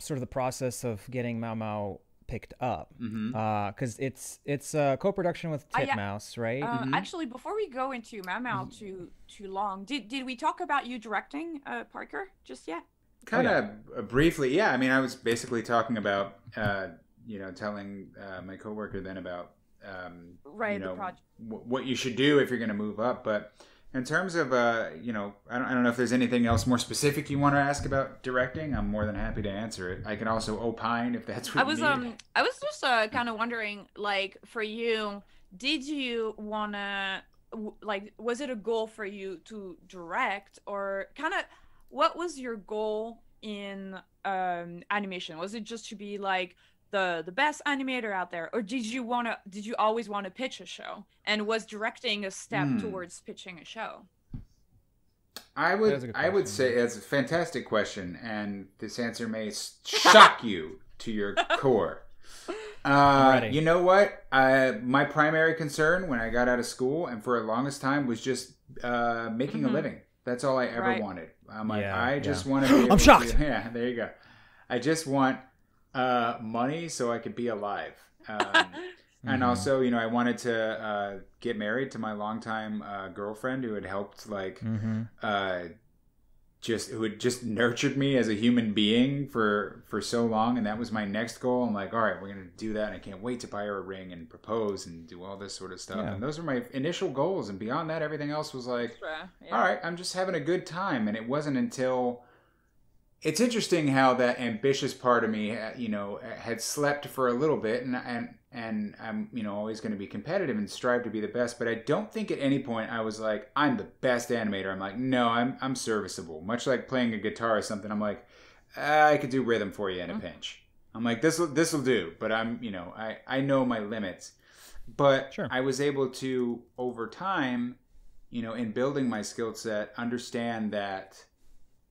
sort of the process of getting Maumau picked up, because it's a co-production with Titmouse, right? Actually, before we go into Maumau too long, did we talk about you directing Parker just yet? Kind of briefly, yeah. I mean, I was basically talking about telling my coworker then about the project. What you should do if you're going to move up. But in terms of I don't know if there's anything else more specific you want to ask about directing. I'm more than happy to answer it. I can also opine if that's what you need. I was just kind of wondering, like, for you, did you want to, like, was it a goal for you to direct, or kind of what was your goal in animation? Was it just to be like the best animator out there, or did you always want to pitch a show, and was directing a step towards pitching a show? I would say it's a fantastic question, and this answer may shock you to your core. You know what? My primary concern when I got out of school, and for the longest time, was just making a living. That's all I ever wanted. I'm like, I just want to be able I'm shocked. Yeah, there you go. I just want money so I could be alive. And also, I wanted to get married to my longtime girlfriend who had helped, who had just nurtured me as a human being for so long. And that was my next goal. I'm like, all right, we're going to do that. And I can't wait to buy her a ring and propose and do all this sort of stuff. Yeah. And those were my initial goals. And beyond that, everything else was like, all right, I'm just having a good time. And it wasn't until... It's interesting how that ambitious part of me, had slept for a little bit, and I'm, always going to be competitive and strive to be the best. But I don't think at any point I was like, I'm the best animator. I'm like, no, I'm serviceable. Much like playing a guitar or something. I'm like, I could do rhythm for you in a pinch. I'm like, this'll do. But I'm, I know my limits. But I was able to, over time, in building my skill set, understand that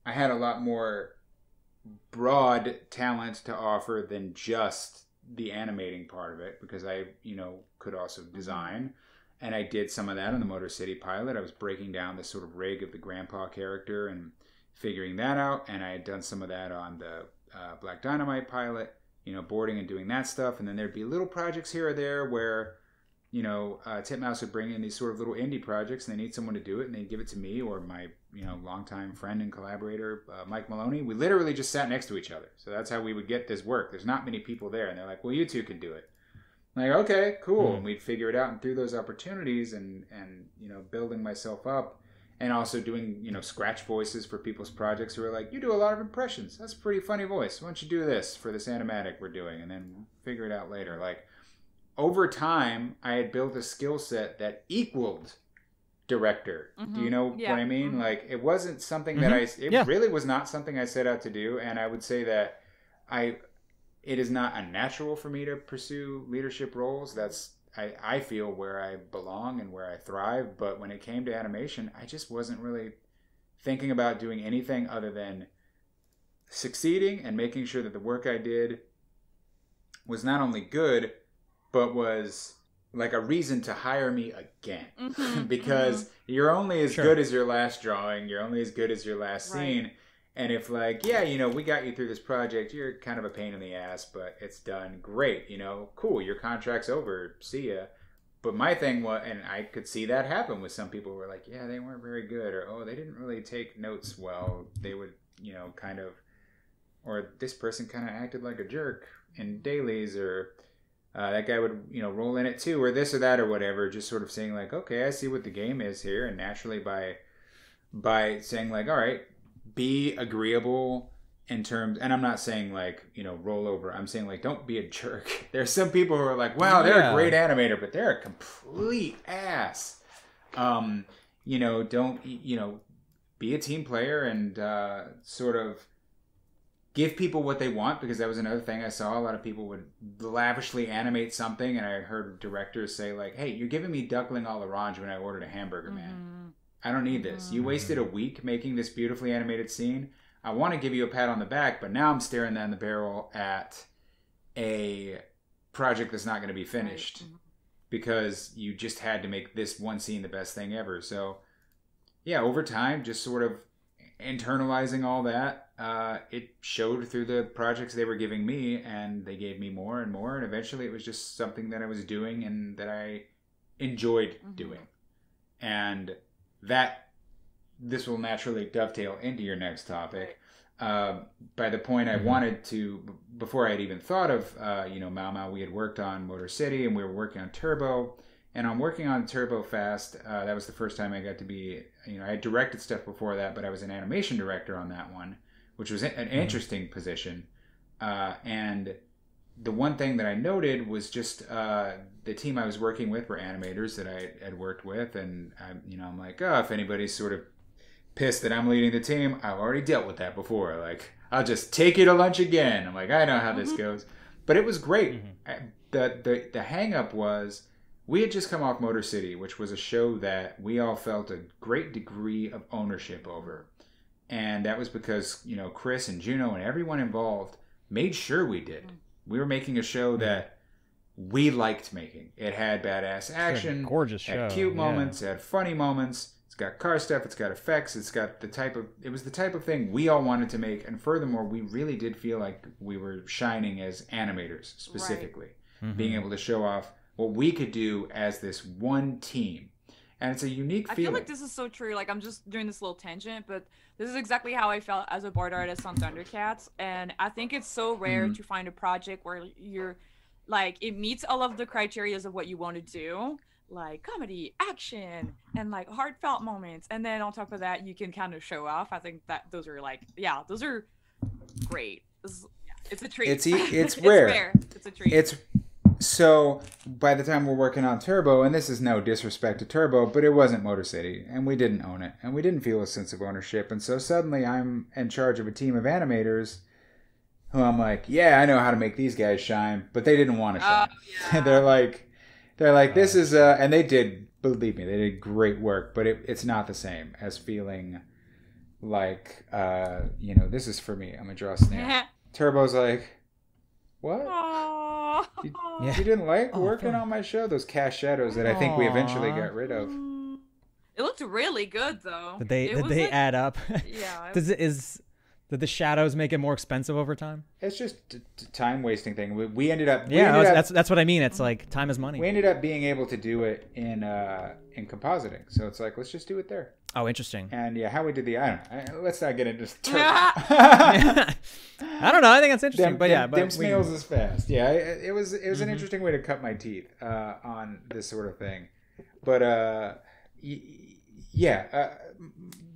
I had a lot more broad talent to offer than just the animating part of it, because I, could also design, and I did some of that on the Motor City pilot. I was breaking down the sort of rig of the grandpa character and figuring that out, and I had done some of that on the Black Dynamite pilot, boarding and doing that stuff. And then there'd be little projects here or there where Titmouse would bring in these sort of little indie projects, and they need someone to do it, and they'd give it to me or my longtime friend and collaborator Mike Maloney. We literally just sat next to each other, so that's how we would get this work. There's not many people there, and they're like, well, you two can do it. I'm like, okay, cool. And we'd figure it out, and through those opportunities and building myself up and also doing, scratch voices for people's projects who are like, you do a lot of impressions. That's a pretty funny voice. Why don't you do this for this animatic we're doing, and then we'll figure it out later. Like, over time, I had built a skill set that equaled director. Do you know what I mean? Like, it wasn't something that it really was not something I set out to do, and I would say that it is not unnatural for me to pursue leadership roles. That's I feel where I belong and where I thrive. But when it came to animation, I just wasn't really thinking about doing anything other than succeeding and making sure that the work I did was not only good, but was like a reason to hire me again. Because you're only as good as your last drawing. You're only as good as your last scene. And if like, we got you through this project, you're kind of a pain in the ass, but it's done great, cool, your contract's over, see ya. But my thing was, and I could see that happen with some people who were like, yeah, they weren't very good, or, oh, they didn't really take notes well. They would, kind of, or this person kind of acted like a jerk in dailies, or that guy would, roll in it too, or this or that or whatever, just sort of saying like, okay, I see what the game is here. And naturally by saying like, all right, be agreeable in terms, and I'm not saying like, roll over. I'm saying like, don't be a jerk. There's some people who are like, wow, they're a great animator, but they're a complete ass. Don't, be a team player and sort of give people what they want, because that was another thing I saw. A lot of people would lavishly animate something, and I heard directors say like, hey, you're giving me duckling à l'orange when I ordered a hamburger, man. I don't need this. You wasted a week making this beautifully animated scene. I want to give you a pat on the back, but now I'm staring down the barrel at a project that's not going to be finished because you just had to make this one scene the best thing ever. So, yeah, over time, just sort of internalizing all that, it showed through the projects they were giving me, and they gave me more and more, and eventually it was just something that I was doing and that I enjoyed doing. And this will naturally dovetail into your next topic. By the point I wanted to, before I had even thought of, Maumau, we had worked on Motor City and we were working on Turbo. And I'm working on Turbo Fast. That was the first time I got to be, I had directed stuff before that, but I was an animation director on that one, which was an interesting position. And the one thing that I noted was just the team I was working with were animators that I had worked with, and I'm like, oh, if anybody's sort of pissed that I'm leading the team, I've already dealt with that before. Like, I'll just take you to lunch again. I'm like, I know how this goes. But it was great. The hang up was we had just come off Motor City, which was a show that we all felt a great degree of ownership over. And that was because, Chris and Juno and everyone involved made sure we did. We were making a show that we liked making. It had badass action, gorgeous show, had cute moments, it had funny moments. It's got car stuff, it's got effects, it was the type of thing we all wanted to make. And furthermore, we really did feel like we were shining as animators specifically, being able to show off what we could do as this one team. And it's a unique feeling. I feel like this is so true. Like, I'm just doing this little tangent, but this is exactly how I felt as a board artist on Thundercats. And I think it's so rare to find a project where you're like, it meets all of the criteria of what you want to do, like comedy, action, and like heartfelt moments. And then on top of that, you can kind of show off. I think that those are like, those are great. It's a treat. It's rare. It's rare. It's a treat. So by the time we're working on Turbo, and this is no disrespect to Turbo, but it wasn't Motor City, and we didn't own it, and we didn't feel a sense of ownership. And so suddenly I'm in charge of a team of animators who I'm like, yeah, I know how to make these guys shine, but they didn't want to shine. They're like, this is, and they did, believe me, they did great work, but it's not the same as feeling like, this is for me. I'm going to draw a snail. Turbo's like, what? You didn't like working on my show? Those cast shadows that I think we eventually got rid of. It looked really good, though. Did they add up? Yeah. Did the shadows make it more expensive over time? It's just a time wasting thing. We ended up. That's what I mean. It's like time is money. We ended up being able to do it in compositing. So it's like, let's just do it there. Oh, interesting. And how we did let's not get into I don't know. I think that's interesting. Dim snails is fast. Yeah, it was an interesting way to cut my teeth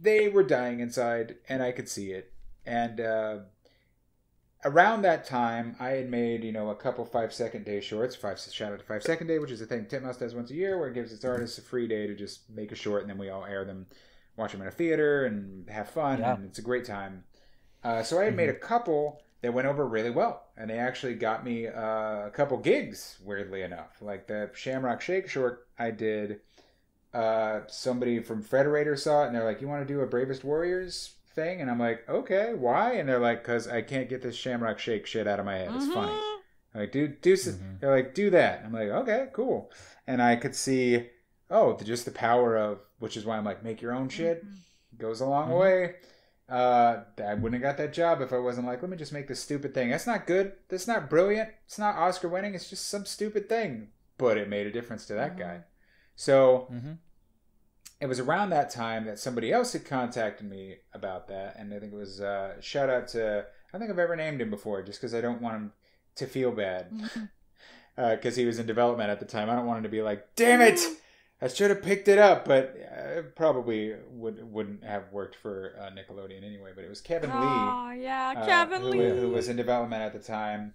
they were dying inside, and I could see it. And around that time, I had made, a couple 5-second day shorts. Shout out to 5 Second Day, which is a thing Titmouse does once a year, where it gives its artists a free day to just make a short, and then we all air them, watch them in a theater, and have fun, and it's a great time. So I had made a couple that went over really well, and they actually got me a couple gigs, weirdly enough. Like the Shamrock Shake short I did, somebody from Federator saw it, and they're like, you want to do a Bravest Warriors thing? And I'm like, okay, why? And they're like, because I can't get this Shamrock Shake shit out of my head. It's funny. I'm like, they're like, do that. I'm like, okay, cool. And I could see, just the power of, which is why I'm like, make your own shit. Goes a long way. I wouldn't have got that job if I wasn't like, let me just make this stupid thing. That's not good. That's not brilliant. It's not Oscar winning. It's just some stupid thing. But it made a difference to that guy. So it was around that time that somebody else had contacted me about that. And I think it was shout out to, I don't think I've ever named him before, just because I don't want him to feel bad. Because he was in development at the time. I don't want him to be like, damn it! I should have picked it up, but it probably wouldn't have worked for Nickelodeon anyway. But it was Kevin Lee. Oh, yeah, Kevin Lee. Who was in development at the time.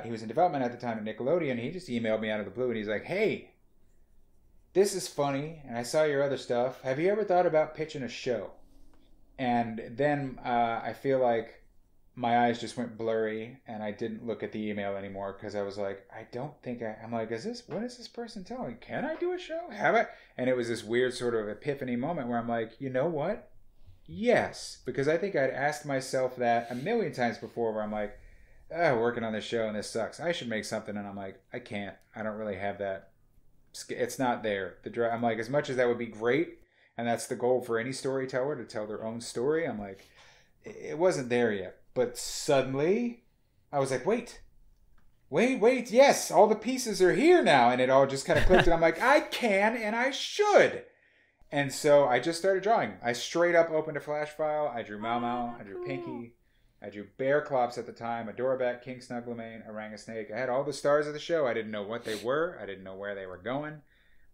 He was in development at the time at Nickelodeon. He just emailed me out of the blue, and he's like, hey, this is funny, and I saw your other stuff. Have you ever thought about pitching a show? And then I feel like my eyes just went blurry, and I didn't look at the email anymore because I was like, I don't think I'm like, what is this person telling me? Can I do a show? Have I? And it was this weird sort of epiphany moment where I'm like, you know what? Yes. Because I think I'd asked myself that a million times before where I'm like, working on this show and this sucks. I should make something. And I'm like, I can't. I don't really have that. It's not there. I'm like, as much as that would be great, and that's the goal for any storyteller, to tell their own story, I'm like, it wasn't there yet. But suddenly, I was like, wait, yes, all the pieces are here now. And it all just kind of clicked. And I'm like, I can and I should. And so I just started drawing. I straight up opened a flash file. I drew Maumau. I drew Pinky. I drew Bear Clops at the time, a Dorbat, King Snugglemane, Orangasnake. I had all the stars of the show. I didn't know what they were. I didn't know where they were going.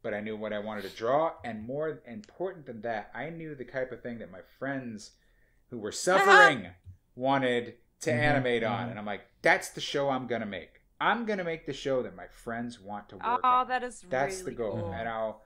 But I knew what I wanted to draw. And more important than that, I knew the type of thing that my friends who were suffering wanted to animate on. And I'm like, that's the show I'm going to make. I'm going to make the show that my friends want to work on. That's really the goal. Cool.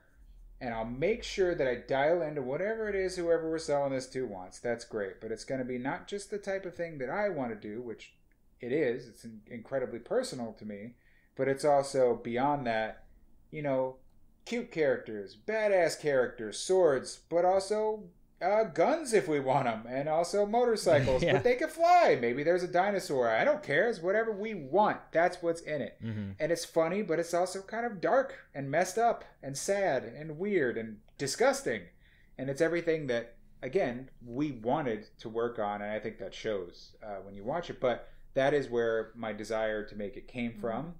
And I'll make sure that I dial into whatever it is whoever we're selling this to wants. That's great. But it's going to be not just the type of thing that I want to do, which it is. It's incredibly personal to me. But it's also beyond that, cute characters, badass characters, swords, but also guns if we want them, and also motorcycles, but they can fly. Maybe there's a dinosaur. I don't care. It's whatever we want. That's what's in it. And it's funny, but it's also kind of dark and messed up and sad and weird and disgusting. And it's everything that, again, we wanted to work on, and I think that shows when you watch it. But that is where my desire to make it came from.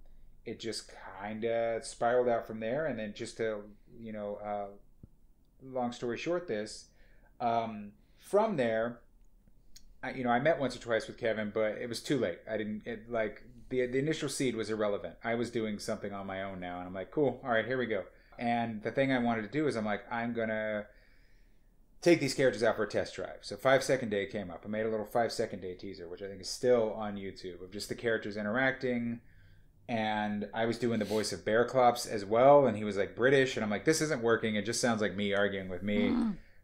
It just kind of spiraled out from there, and then just to, long story short, from there, I met once or twice with Kevin, but it was too late. The initial seed was irrelevant. I was doing something on my own now, and I'm like, cool, all right, here we go. And the thing I wanted to do is I'm going to take these characters out for a test drive. So 5 Second Day came up. I made a little 5 Second Day teaser, which I think is still on YouTube, of just the characters interacting. And I was doing the voice of Bear Clops as well, and he was like British, and I'm like, this isn't working. It just sounds like me arguing with me.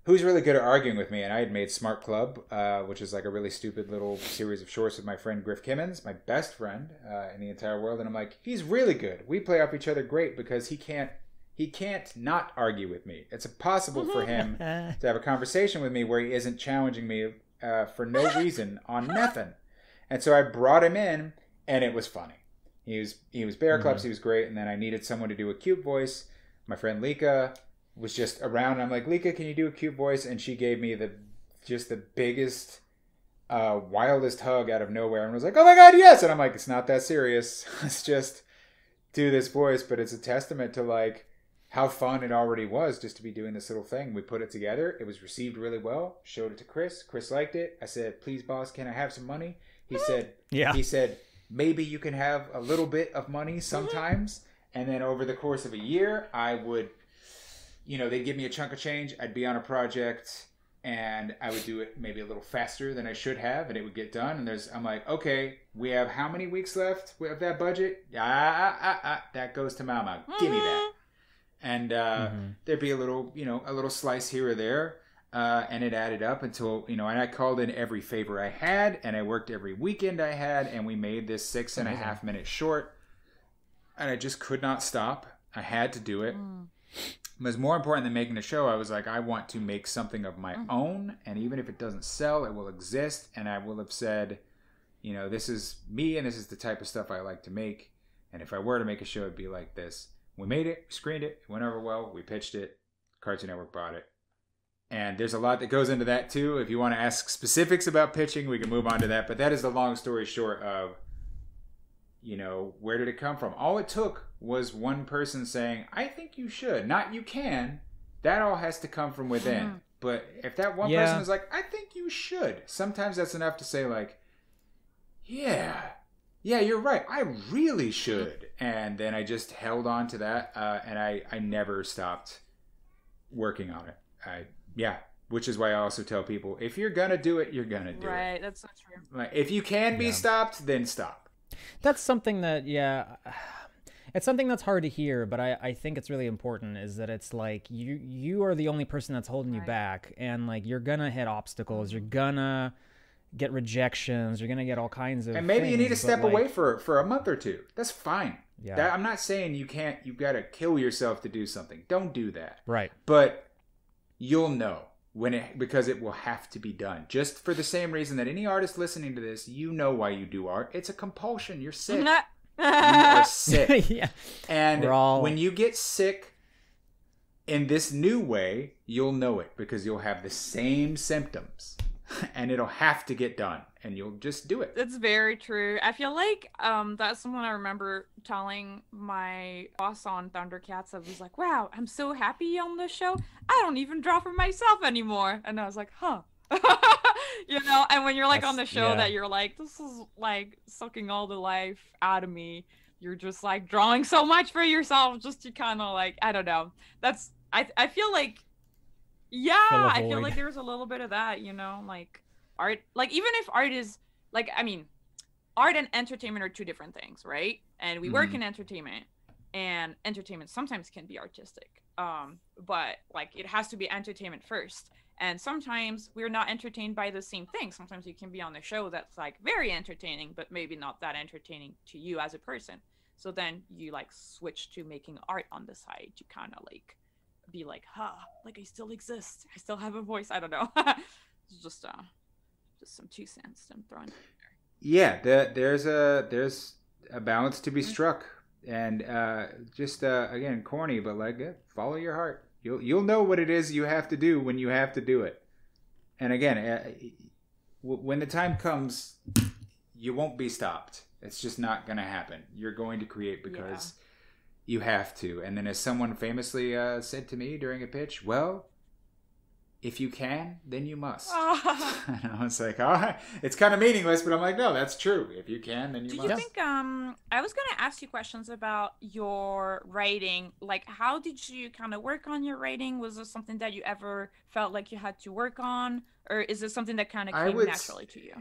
Who's really good at arguing with me? And I had made Smart Club, which is like a really stupid little series of shorts with my friend Griff Kimmins, my best friend in the entire world. And I'm like, he's really good. We play off each other great because he can't not argue with me. It's impossible for him to have a conversation with me where he isn't challenging me for no reason on nothing. And so I brought him in, and it was funny. He was Bear Clubs. He was great. And then I needed someone to do a cute voice. My friend Lika was just around. I'm like, Lika, can you do a cute voice? And she gave me the biggest, wildest hug out of nowhere, and was like, oh my God, yes. And I'm like, it's not that serious. Let's just do this voice. But it's a testament to like how fun it already was just to be doing this little thing. We put it together. It was received really well. Showed it to Chris. Chris liked it. I said, please, boss, can I have some money? He said, He said, maybe you can have a little bit of money sometimes. And then over the course of a year, I would they'd give me a chunk of change. I'd be on a project and I would do it maybe a little faster than I should have, and it would get done. And I'm like, okay, we have how many weeks left of that budget? That goes to Maumau. Give me that. And there'd be a little slice here or there. And it added up until, and I called in every favor I had, and I worked every weekend I had, and we made this 6.5 minute short. And I just could not stop. I had to do it. It was more important than making a show. I was like, I want to make something of my own, and even if it doesn't sell, it will exist, and I will have said, this is me, and this is the type of stuff I like to make, and if I were to make a show, it'd be like this. We made it, we screened it, it went over well, we pitched it, Cartoon Network bought it. And there's a lot that goes into that, too. If you want to ask specifics about pitching, we can move on to that, but that is the long story short of, where did it come from? All it took was one person saying, I think you should. Not you can. That all has to come from within. But if that one person is like, I think you should. Sometimes that's enough to say like, yeah, you're right. I really should. And then I just held on to that. And I never stopped working on it. Which is why I also tell people, if you're going to do it, you're going to do it. Right. That's so true. Like, if you can be stopped, then stop. That's something that, it's something that's hard to hear, but I think it's really important, is that it's like you are the only person that's holding you back, and like you're gonna hit obstacles, you're gonna get rejections, you're gonna get all kinds of and maybe things, you need to step away for a month or two. That's fine. I'm not saying you gotta kill yourself to do something. Don't do that. Right. But you'll know because it will have to be done. Just for the same reason that any artist listening to this, why you do art. It's a compulsion. You're sick. You are sick. And when you get sick in this new way, you'll know it because you'll have the same symptoms and it'll have to get done and you'll just do it. It's very true. I feel like that's someone I remember telling my boss on Thundercats. I was like, wow, I'm so happy on this show. I don't even draw for myself anymore. And I was like, huh. And when you're like on the show that you're like, this is like sucking all the life out of me. You're just like drawing so much for yourself just to kind of like, I don't know. I feel like, I feel like there's a little bit of that, like art, like even if art is like, I mean, art and entertainment are two different things, right? And we work in entertainment, and entertainment sometimes can be artistic. But like it has to be entertainment first. And sometimes we're not entertained by the same thing. Sometimes you can be on a show that's like very entertaining, but maybe not that entertaining to you as a person. So then you like switch to making art on the side to kind of like be like, like I still exist. I still have a voice. I don't know. It's just some 2 cents I'm throwing out there. Yeah, there's a balance to be struck. And again, corny, but like follow your heart. You'll know what it is you have to do when you have to do it. And again, when the time comes, you won't be stopped. It's just not going to happen. You're going to create because you have to. And then as someone famously said to me during a pitch, well, if you can, then you must. And I was like, it's kind of meaningless, but I'm like, no, that's true. If you can, then you must. Do you think, I was going to ask you questions about your writing. Like, how did you kind of work on your writing? Was this something that you ever felt like you had to work on? Or is it something that kind of came naturally to you?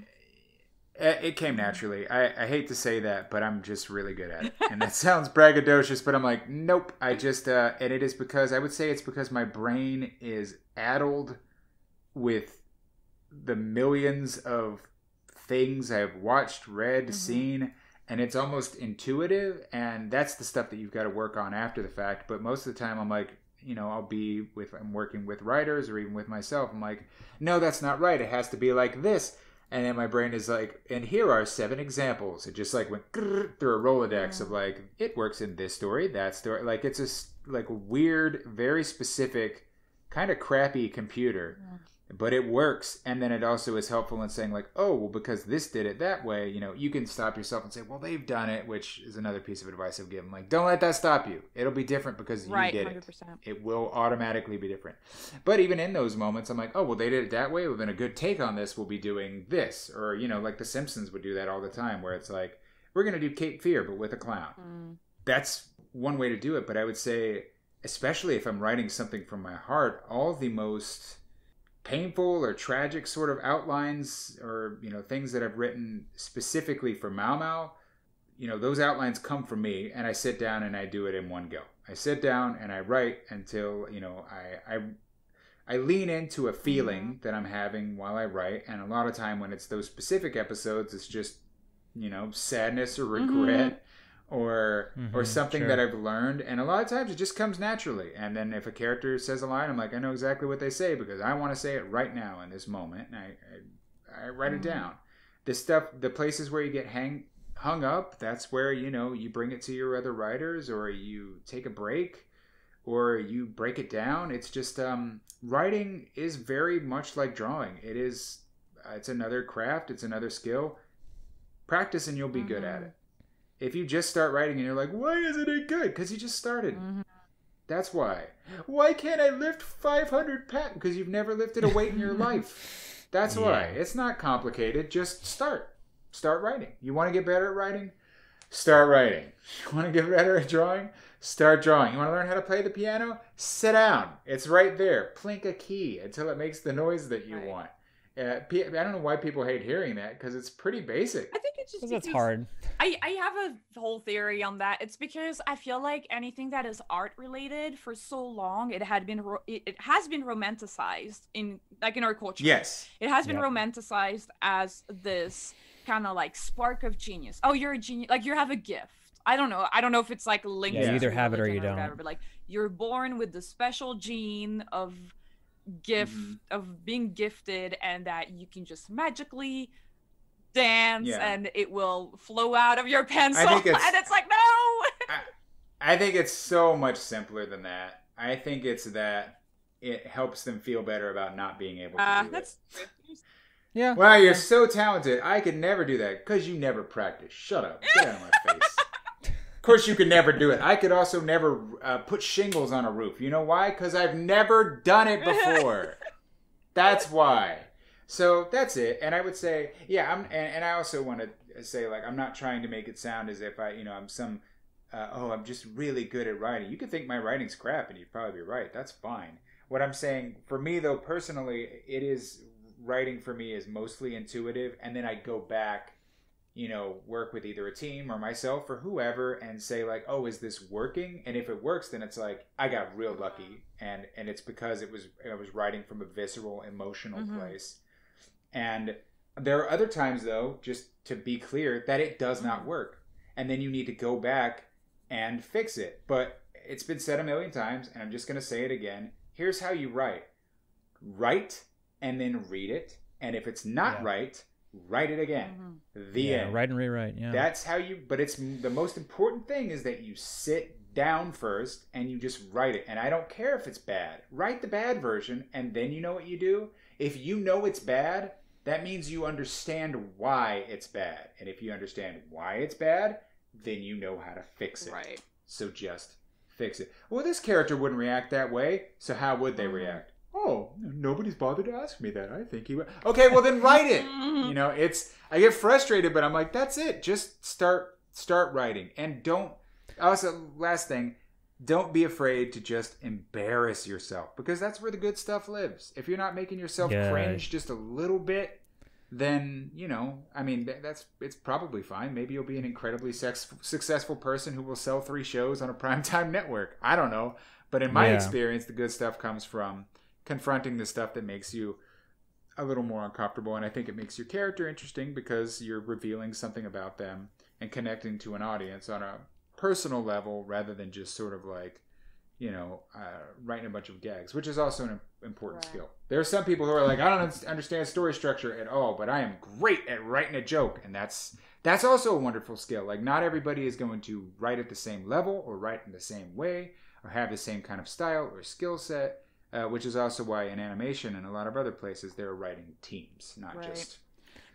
It came naturally. I hate to say that, but I'm just really good at it. And that sounds braggadocious, but I'm like, nope. I just, and it is because, I would say it's because my brain is addled with the millions of things I've watched, read, seen, and it's almost intuitive, and that's the stuff that you've got to work on after the fact. But most of the time I'm like, I'm working with writers or even with myself. I'm like, no, that's not right. It has to be like this. And then my brain is like, and here are 7 examples. It just like went through a Rolodex of like, it works in this story, that story. Like it's a weird, very specific, kind of crappy computer. But it works. And then it also is helpful in saying like, oh, well, because this did it that way, you can stop yourself and say, well, they've done it, which is another piece of advice I've given. Like, don't let that stop you. It'll be different because you did 100%. It will automatically be different. But even in those moments, I'm like, oh, well, they did it that way. Well, then a good take on this will be doing this. Or, like the Simpsons would do that all the time where it's like, we're going to do Cape Fear, but with a clown. That's one way to do it. But I would say especially if I'm writing something from my heart, all the most painful or tragic sort of outlines or, things that I've written specifically for Maumau, those outlines come from me, and I sit down and I do it in one go. I sit down and I write until, I lean into a feeling that I'm having while I write. And a lot of time when it's those specific episodes, it's just, sadness or regret or something that I've learned. And a lot of times it just comes naturally. And then if a character says a line, I'm like, I know exactly what they say because I want to say it right now in this moment. And I write it down. This stuff, the places where you get hung up, that's where, you bring it to your other writers, or you take a break, or you break it down. It's just, writing is very much like drawing. It's another craft. It's another skill. Practice and you'll be good at it. If you just start writing and you're like, why isn't it good? Because you just started. That's why. Why can't I lift 500 pounds? Because you've never lifted a weight in your life. That's why. It's not complicated. Just start. Start writing. You want to get better at writing? Start writing. You want to get better at drawing? Start drawing. You want to learn how to play the piano? Sit down. It's right there. Plink a key until it makes the noise that you want. I don't know why people hate hearing that, because it's pretty basic. I think it's just because it's hard. I have a whole theory on that. It's because I feel like anything that is art related for so long, it has been romanticized in our culture. Yes, it has been romanticized as this kind of like spark of genius. Oh, you're a genius. Like, you have a gift. I don't know if it's like linked. Yeah, you either to have it or you religion don't. Whatever, but like, you're born with the special gene of of being gifted, and that you can just magically dance and it will flow out of your pencil. And it's like, no. I think it's so much simpler than that. I think it's that it helps them feel better about not being able to do it. Yeah. Wow, you're so talented. I could never do that because you never practice. Shut up. Get out of my face. Of course, you could never do it. I could also never put shingles on a roof. You know why? Because I've never done it before. That's why. So that's it. And I would say, and I also want to say, like, I'm not trying to make it sound as if I'm some, I'm just really good at writing. You could think my writing's crap and you'd probably be right. That's fine. What I'm saying, for me, though, personally, writing for me is mostly intuitive. And then I go back, work with either a team or myself or whoever and say, like, oh, is this working? And if it works, then it's like, I got real lucky. And it's because I was writing from a visceral, emotional place. And there are other times, though, just to be clear, that it does not work. And then you need to go back and fix it. But it's been said a million times, and I'm just going to say it again. Here's how you write. Write and then read it. And if it's not right, write it again. The end. Write and rewrite. Yeah. That's how but it's the most important thing is that you sit down first and you just write it. And I don't care if it's bad. Write the bad version, and then you know what you do? If you know it's bad, that means you understand why it's bad. And if you understand why it's bad, then you know how to fix it. Right. So just fix it. Well, this character wouldn't react that way, so how would they react? Oh, nobody's bothered to ask me that. I think he would. Okay, well then write it. I get frustrated, but I'm like, that's it. Just start writing. And last thing, don't be afraid to just embarrass yourself, because that's where the good stuff lives. If you're not making yourself cringe just a little bit, then, it's probably fine. Maybe you'll be an incredibly successful person who will sell 3 shows on a primetime network. I don't know. But in my experience, the good stuff comes from confronting the stuff that makes you a little more uncomfortable. And I think it makes your character interesting because you're revealing something about them and connecting to an audience on a personal level rather than just sort of like, writing a bunch of gags, which is also an important skill. There are some people who are like, I don't understand story structure at all, but I am great at writing a joke. And that's also a wonderful skill. Like, not everybody is going to write at the same level or write in the same way or have the same kind of style or skill set, which is also why in animation and a lot of other places, they're writing teams, not just...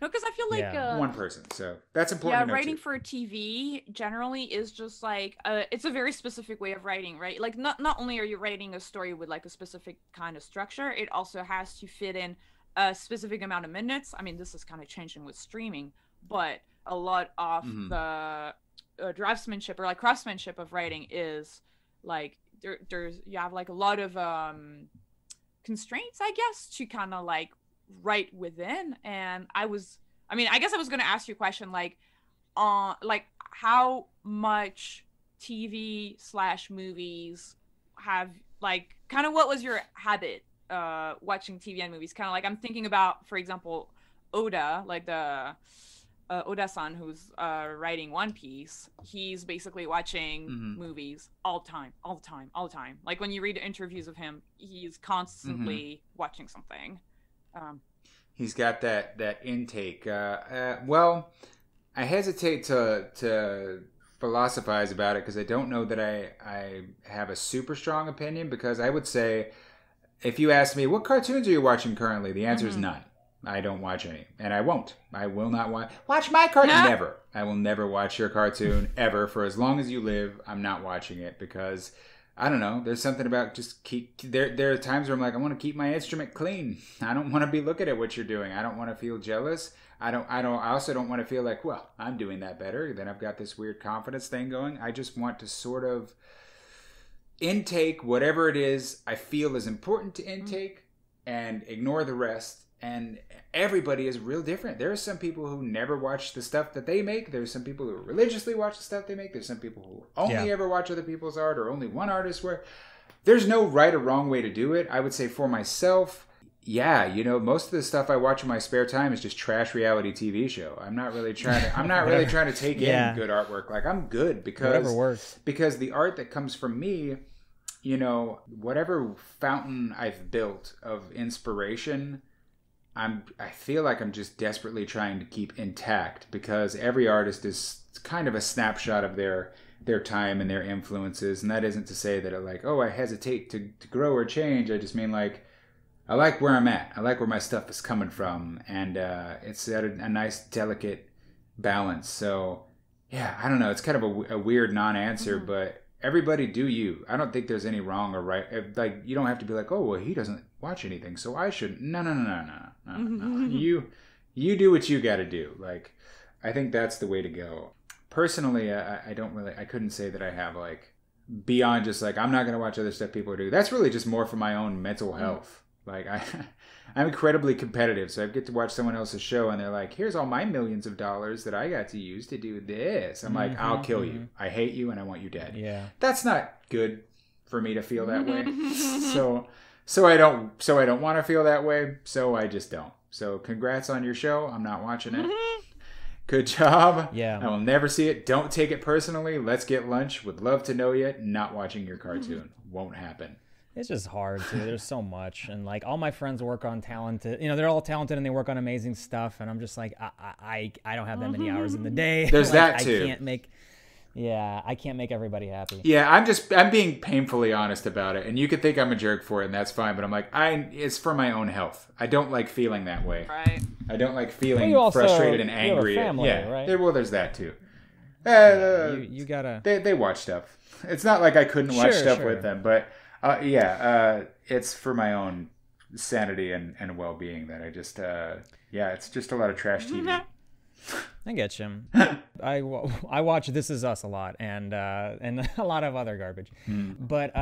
No, because I feel like one person. So that's important. Yeah, writing for TV generally is just like it's a very specific way of writing, right? Like not only are you writing a story with like a specific kind of structure, it also has to fit in a specific amount of minutes. I mean, this is kind of changing with streaming, but a lot of the draftsmanship or like craftsmanship of writing is like there's you have like a lot of constraints, I guess, to kind of like write within. And I guess I was gonna ask you a question like how much TV/movies have like kind of what was your habit watching TV and movies? Kind of like I'm thinking about, for example, Oda, like the Oda-san, who's writing One Piece. He's basically watching movies all the time. Like when you read interviews of him, he's constantly watching something. He's got that intake. Well, I hesitate to philosophize about it because I don't know that I have a super strong opinion, because I would say, if you ask me, what cartoons are you watching currently? The answer is none. I don't watch any, and I won't. I will not watch my cartoon. Never. I will never watch your cartoon ever for as long as you live. I'm not watching it because I don't know. There's something about just there are times where I'm like, I want to keep my instrument clean. I don't want to be looking at what you're doing. I don't want to feel jealous. I also don't want to feel like, well, I'm doing that better. Then I've got this weird confidence thing going. I just want to sort of intake whatever it is I feel is important to intake and ignore the rest. And everybody is real different. There are some people who never watch the stuff that they make. There's some people who religiously watch the stuff they make. There's some people who only ever watch other people's art, or only one artist. Where there's no right or wrong way to do it. I would say for myself, most of the stuff I watch in my spare time is just trash reality TV show. I'm not really trying to take in good artwork. Like, I'm good because the art that comes from me, whatever fountain I've built of inspiration, I feel like I'm just desperately trying to keep intact, because every artist is kind of a snapshot of their time and their influences. And that isn't to say that I hesitate to grow or change. I just mean like, I like where I'm at. I like where my stuff is coming from. And it's at a nice, delicate balance. So, yeah, I don't know. It's kind of a weird non-answer, but everybody do you. I don't think there's any wrong or right. Like, you don't have to be like, oh, well, he doesn't watch anything, so I shouldn't. No. You do what you got to do. Like, I think that's the way to go. Personally, I couldn't say that I have like beyond just like, I'm not going to watch other stuff people do. That's really just more for my own mental health. Like, I'm incredibly competitive, so I get to watch someone else's show and they're like, here's all my millions of dollars that I got to use to do this. I'm like, I'll kill you. I hate you and I want you dead. Yeah. That's not good for me to feel that way. So I don't want to feel that way, so I just don't. So congrats on your show. I'm not watching it. Good job. Yeah. I will never see it. Don't take it personally. Let's get lunch. Would love to know you. Not watching your cartoon. Won't happen. It's just hard too. There's so much, and like all my friends work on talented. They're all talented and they work on amazing stuff, and I'm just like, I don't have that many hours in the day. There's that too. I can't make everybody happy. Yeah, I'm being painfully honest about it, and you could think I'm a jerk for it, and that's fine. But I'm like, it's for my own health. I don't like feeling that way. Right. I don't like feeling frustrated and angry. You have a family, right? Well, there's that too. You gotta. They watch stuff. It's not like I couldn't watch stuff with them, but. It's for my own sanity and well-being that I just, it's just a lot of trash TV. I get you. I watch This Is Us a lot and a lot of other garbage. But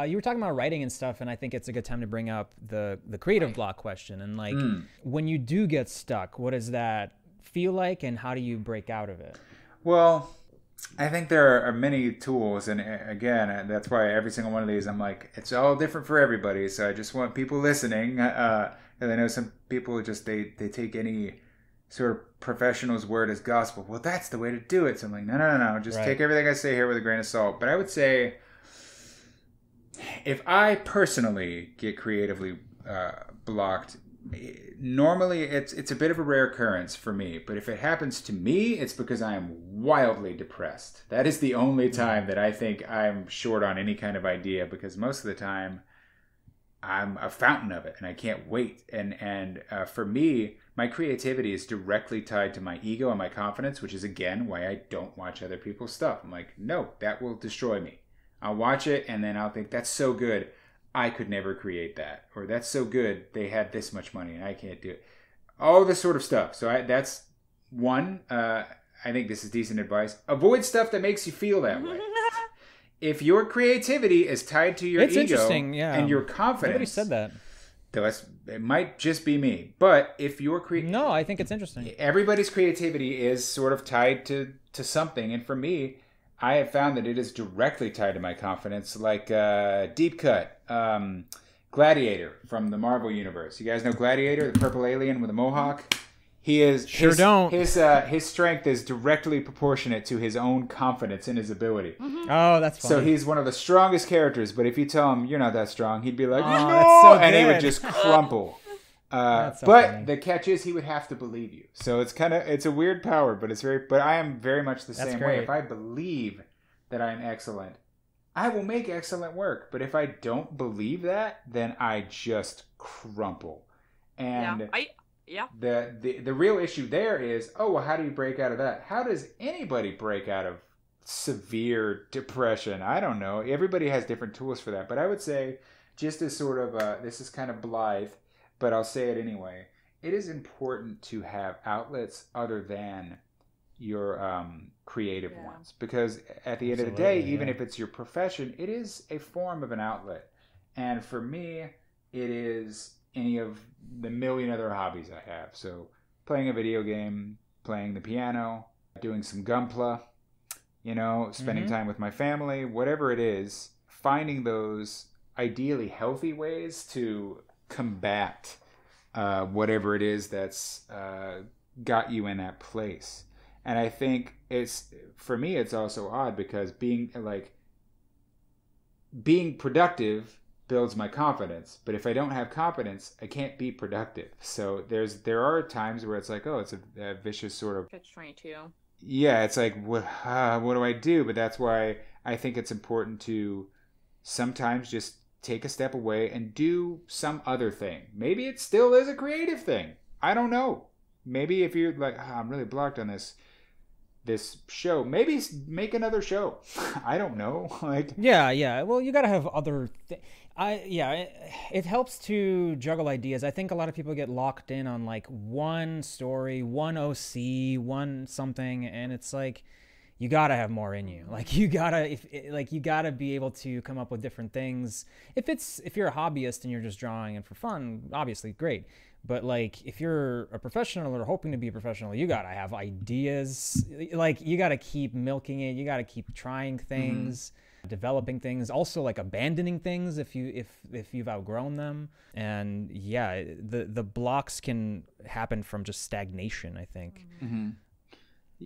you were talking about writing and stuff, and I think it's a good time to bring up the creative block question. And like, when you do get stuck, what does that feel like, and how do you break out of it? Well, I think there are many tools, and again, that's why every single one of these, I'm like, it's all different for everybody. So I just want people listening. And I know some people just they take any sort of professional's word as gospel. Well, that's the way to do it. So I'm like, no. Just take everything I say here with a grain of salt. But I would say, if I personally get creatively blocked, normally it's a bit of a rare occurrence for me, but if it happens to me, it's because I am wildly depressed. That is the only time that I think I'm short on any kind of idea, because most of the time I'm a fountain of it and I can't wait. And for me, my creativity is directly tied to my ego and my confidence, which is again why I don't watch other people's stuff. I'm like, no, that will destroy me. I'll watch it and then I'll think, that's so good, I could never create that. Or that's so good, they had this much money and I can't do it. All this sort of stuff. So that's one. I think this is decent advice. Avoid stuff that makes you feel that way. if your creativity is tied to your ego interesting, yeah. and your confidence. Nobody said that. It might just be me. But if your No, I think it's interesting. Everybody's creativity is sort of tied to something. And for me, I have found that it is directly tied to my confidence. Like Deep Cut, Gladiator from the Marvel Universe. You guys know Gladiator, the purple alien with a mohawk? He is don't. His strength is directly proportionate to his own confidence in his ability. Oh, that's funny. So he's one of the strongest characters, but if you tell him you're not that strong, he'd be like, Oh, no, that's so and he would good. just crumple. That's so but funny. the catch is he would have to believe you. So it's a weird power, but I am very much the That's same great. way. If I believe that I'm excellent, I will make excellent work. But if I don't believe that, then I just crumple. And Yeah. the real issue there is, oh, well, how do you break out of that? How does anybody break out of severe depression? I don't know. Everybody has different tools for that. But I would say, just as sort of, this is kind of blithe, but I'll say it anyway. It is important to have outlets other than your creative ones. Because at the end of the day, even if it's your profession, it is a form of an outlet. And for me, it is any of the million other hobbies I have. So playing a video game, playing the piano, doing some gunpla, spending time with my family, whatever it is, finding those ideally healthy ways to combat whatever it is that's got you in that place. And I think for me, it's also odd because being productive builds my confidence, but if I don't have confidence, I can't be productive. So there are times where it's like, oh, it's a vicious sort of Catch-22. Yeah, it's like what do I do? But that's why I think it's important to sometimes just take a step away and do some other thing. Maybe it still is a creative thing. I don't know. Maybe if you're like, I'm really blocked on this show, maybe make another show. I don't know. Yeah. Well, you got to have other it helps to juggle ideas. I think a lot of people get locked in on like one story, one OC, one something, and it's like you got to have more in you. Like you got to be able to come up with different things. If you're a hobbyist and you're just drawing and for fun, obviously great. But like if you're a professional or hoping to be a professional, you got to have ideas. Like you got to keep milking it. You got to keep trying things. Developing things, also like abandoning things if you've outgrown them. And yeah, the blocks can happen from just stagnation, I think.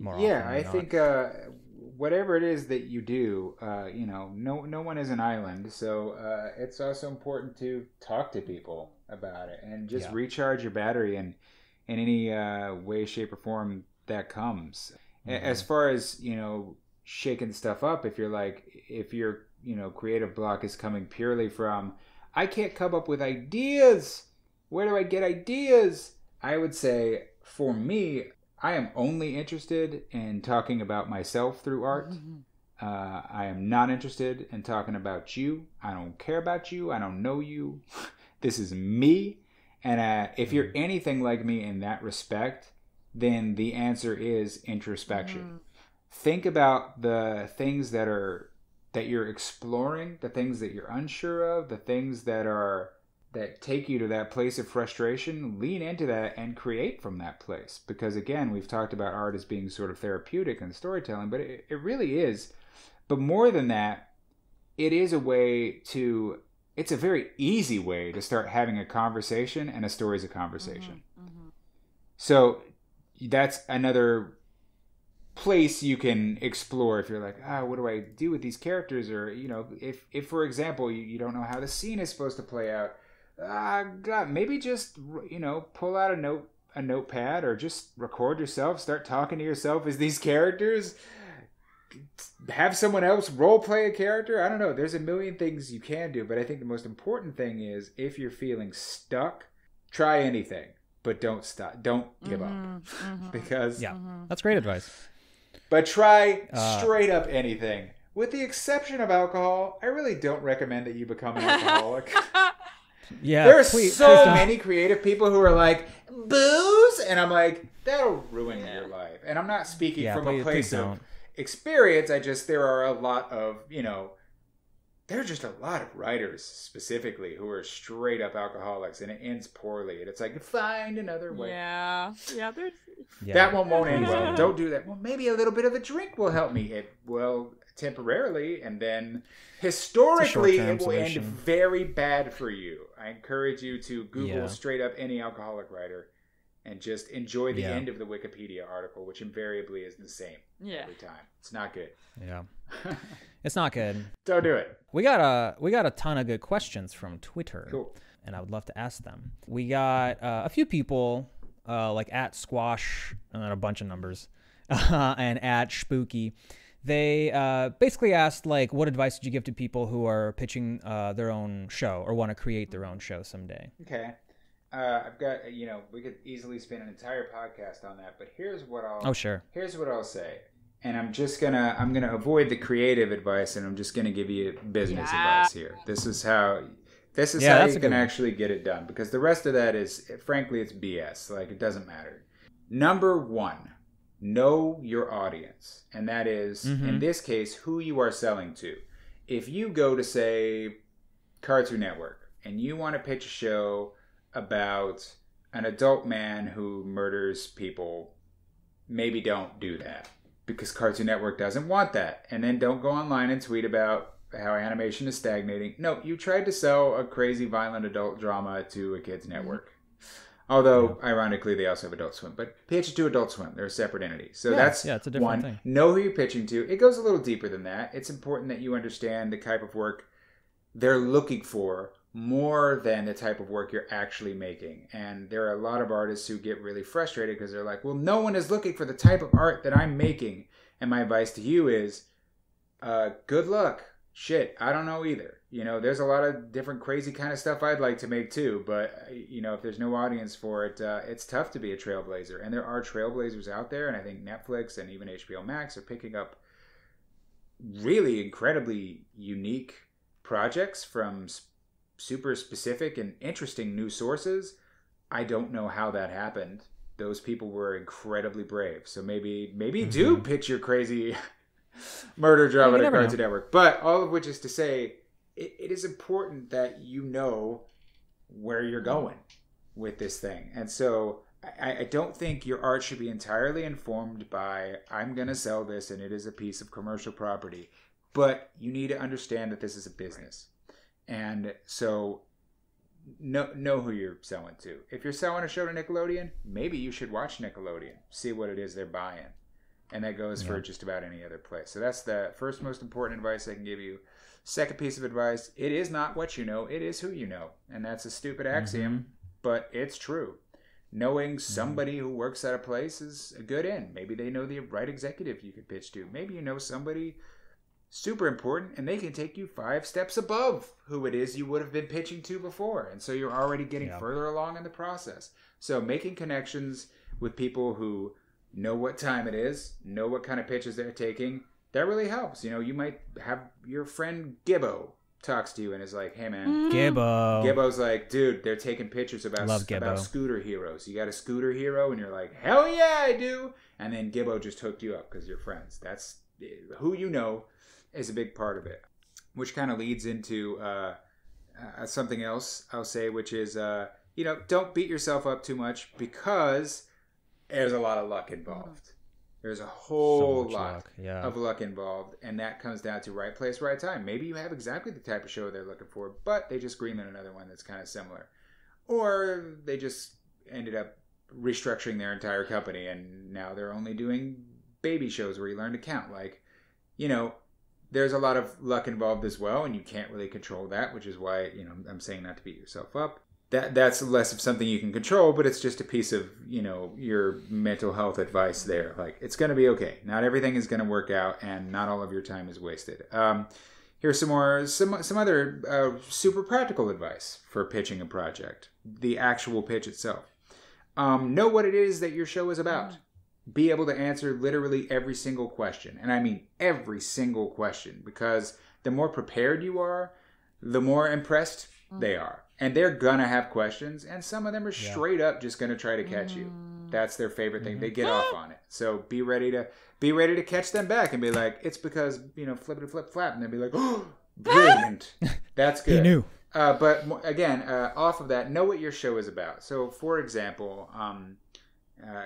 I think whatever it is that you do, no one is an island, so it's also important to talk to people about it and just recharge your battery in any way, shape, or form that comes. As far as shaking stuff up, if your creative block is coming purely from I can't come up with ideas, where do I get ideas? I would say for me, I am only interested in talking about myself through art. I am not interested in talking about you. I don't care about you. I don't know you. This is me. And if you're anything like me in that respect, then the answer is introspection. Think about the things that you're exploring, the things that you're unsure of, the things that take you to that place of frustration. Lean into that and create from that place. Because again, we've talked about art as being sort of therapeutic and storytelling, but it really is. But more than that, it's a very easy way to start having a conversation, and a story is a conversation. So that's another place you can explore if you're like, what do I do with these characters? Or, if for example, you don't know how the scene is supposed to play out, God, maybe just, pull out a notepad or just record yourself, start talking to yourself as these characters, have someone else role play a character. I don't know. There's a million things you can do, but I think the most important thing is if you're feeling stuck, try anything, but don't stop. Don't give up. Because that's great advice. But try straight up anything. With the exception of alcohol, I really don't recommend that you become an alcoholic. There are so many creative people who are like, booze? And I'm like, that'll ruin your life. And I'm not speaking from a place of experience. There are a lot of, there are just a lot of writers specifically who are straight up alcoholics, and it ends poorly. And it's like, find another way. Yeah. There's. Yeah. That one won't end well. Don't do that. Well, maybe a little bit of a drink will help me. It will temporarily, and then historically it will end very bad for you. I encourage you to Google straight up any alcoholic writer and just enjoy the end of the Wikipedia article, which invariably is the same every time. It's not good. Yeah. It's not good. Don't do it. We got a ton of good questions from Twitter. Cool. And I would love to ask them. We got a few people like at Squash and then a bunch of numbers and at Spooky. They basically asked, like, what advice did you give to people who are pitching their own show or want to create their own show someday? Okay. I've got, we could easily spend an entire podcast on that, but here's what I'll say. And I'm going to avoid the creative advice, and I'm just going to give you business advice here. This is how you can actually get it done, because the rest of that is, frankly, it's BS. Like, it doesn't matter. Number one, know your audience. And that is, in this case, who you are selling to. If you go to, say, Cartoon Network, and you want to pitch a show about an adult man who murders people, maybe don't do that, because Cartoon Network doesn't want that. And then don't go online and tweet about how animation is stagnating. No, you tried to sell a crazy violent adult drama to a kids network. Although, ironically, they also have Adult Swim. But pitch it to Adult Swim. They're a separate entity. So that's it's a different thing. Know who you're pitching to. It goes a little deeper than that. It's important that you understand the type of work they're looking for more than the type of work you're actually making. And there are a lot of artists who get really frustrated because they're like, well, no one is looking for the type of art that I'm making. And my advice to you is, good luck. Shit, I don't know either. There's a lot of different crazy kind of stuff I'd like to make too. But, if there's no audience for it, it's tough to be a trailblazer. And there are trailblazers out there. And I think Netflix and even HBO Max are picking up really incredibly unique projects from super specific and interesting new sources. I don't know how that happened. Those people were incredibly brave. So maybe do pitch your crazy murder drama to Cartoon Network. But all of which is to say, it is important that you know where you're going with this thing. And so I don't think your art should be entirely informed by, I'm going to sell this and it is a piece of commercial property. But you need to understand that this is a business. And so know who you're selling to. If you're selling a show to Nickelodeon, maybe you should watch Nickelodeon. See what it is they're buying. And that goes for just about any other place. So that's the first most important advice I can give you. Second piece of advice, it is not what you know, it is who you know. And that's a stupid axiom, but it's true. Knowing somebody who works at a place is a good end. Maybe they know the right executive you could pitch to. Maybe you know somebody super important, and they can take you 5 steps above who it is you would have been pitching to before. And so you're already getting further along in the process. So making connections with people who know what time it is, know what kind of pitches they're taking, that really helps. You might have your friend Gibbo talks to you and is like, hey man, Gibbo's like, dude, they're taking pictures about scooter heroes. You got a scooter hero? And you're like, hell yeah, I do. And then Gibbo just hooked you up because you're friends. That's who you know is a big part of it, which kind of leads into something else I'll say, which is, don't beat yourself up too much, because there's a lot of luck involved. There's a whole lot of luck involved, and that comes down to right place, right time. Maybe you have exactly the type of show they're looking for, but they just greenlit another one that's kind of similar. Or they just ended up restructuring their entire company, and now they're only doing baby shows where you learn to count. There's a lot of luck involved as well, and you can't really control that, which is why, I'm saying not to beat yourself up. That's less of something you can control, but it's just a piece of, your mental health advice there. Like, it's going to be okay. Not everything is going to work out, and not all of your time is wasted. Here's some other super practical advice for pitching a project. The actual pitch itself. Know what it is that your show is about. Be able to answer literally every single question. And I mean every single question, because the more prepared you are, the more impressed they are. And they're going to have questions, and some of them are straight up just going to try to catch you. That's their favorite thing. They get off on it. So be ready to catch them back and be like, it's because, flippity flip flap. And they'll be like, oh, Brilliant. That's good. He knew. But again, off of that, know what your show is about. So, for example,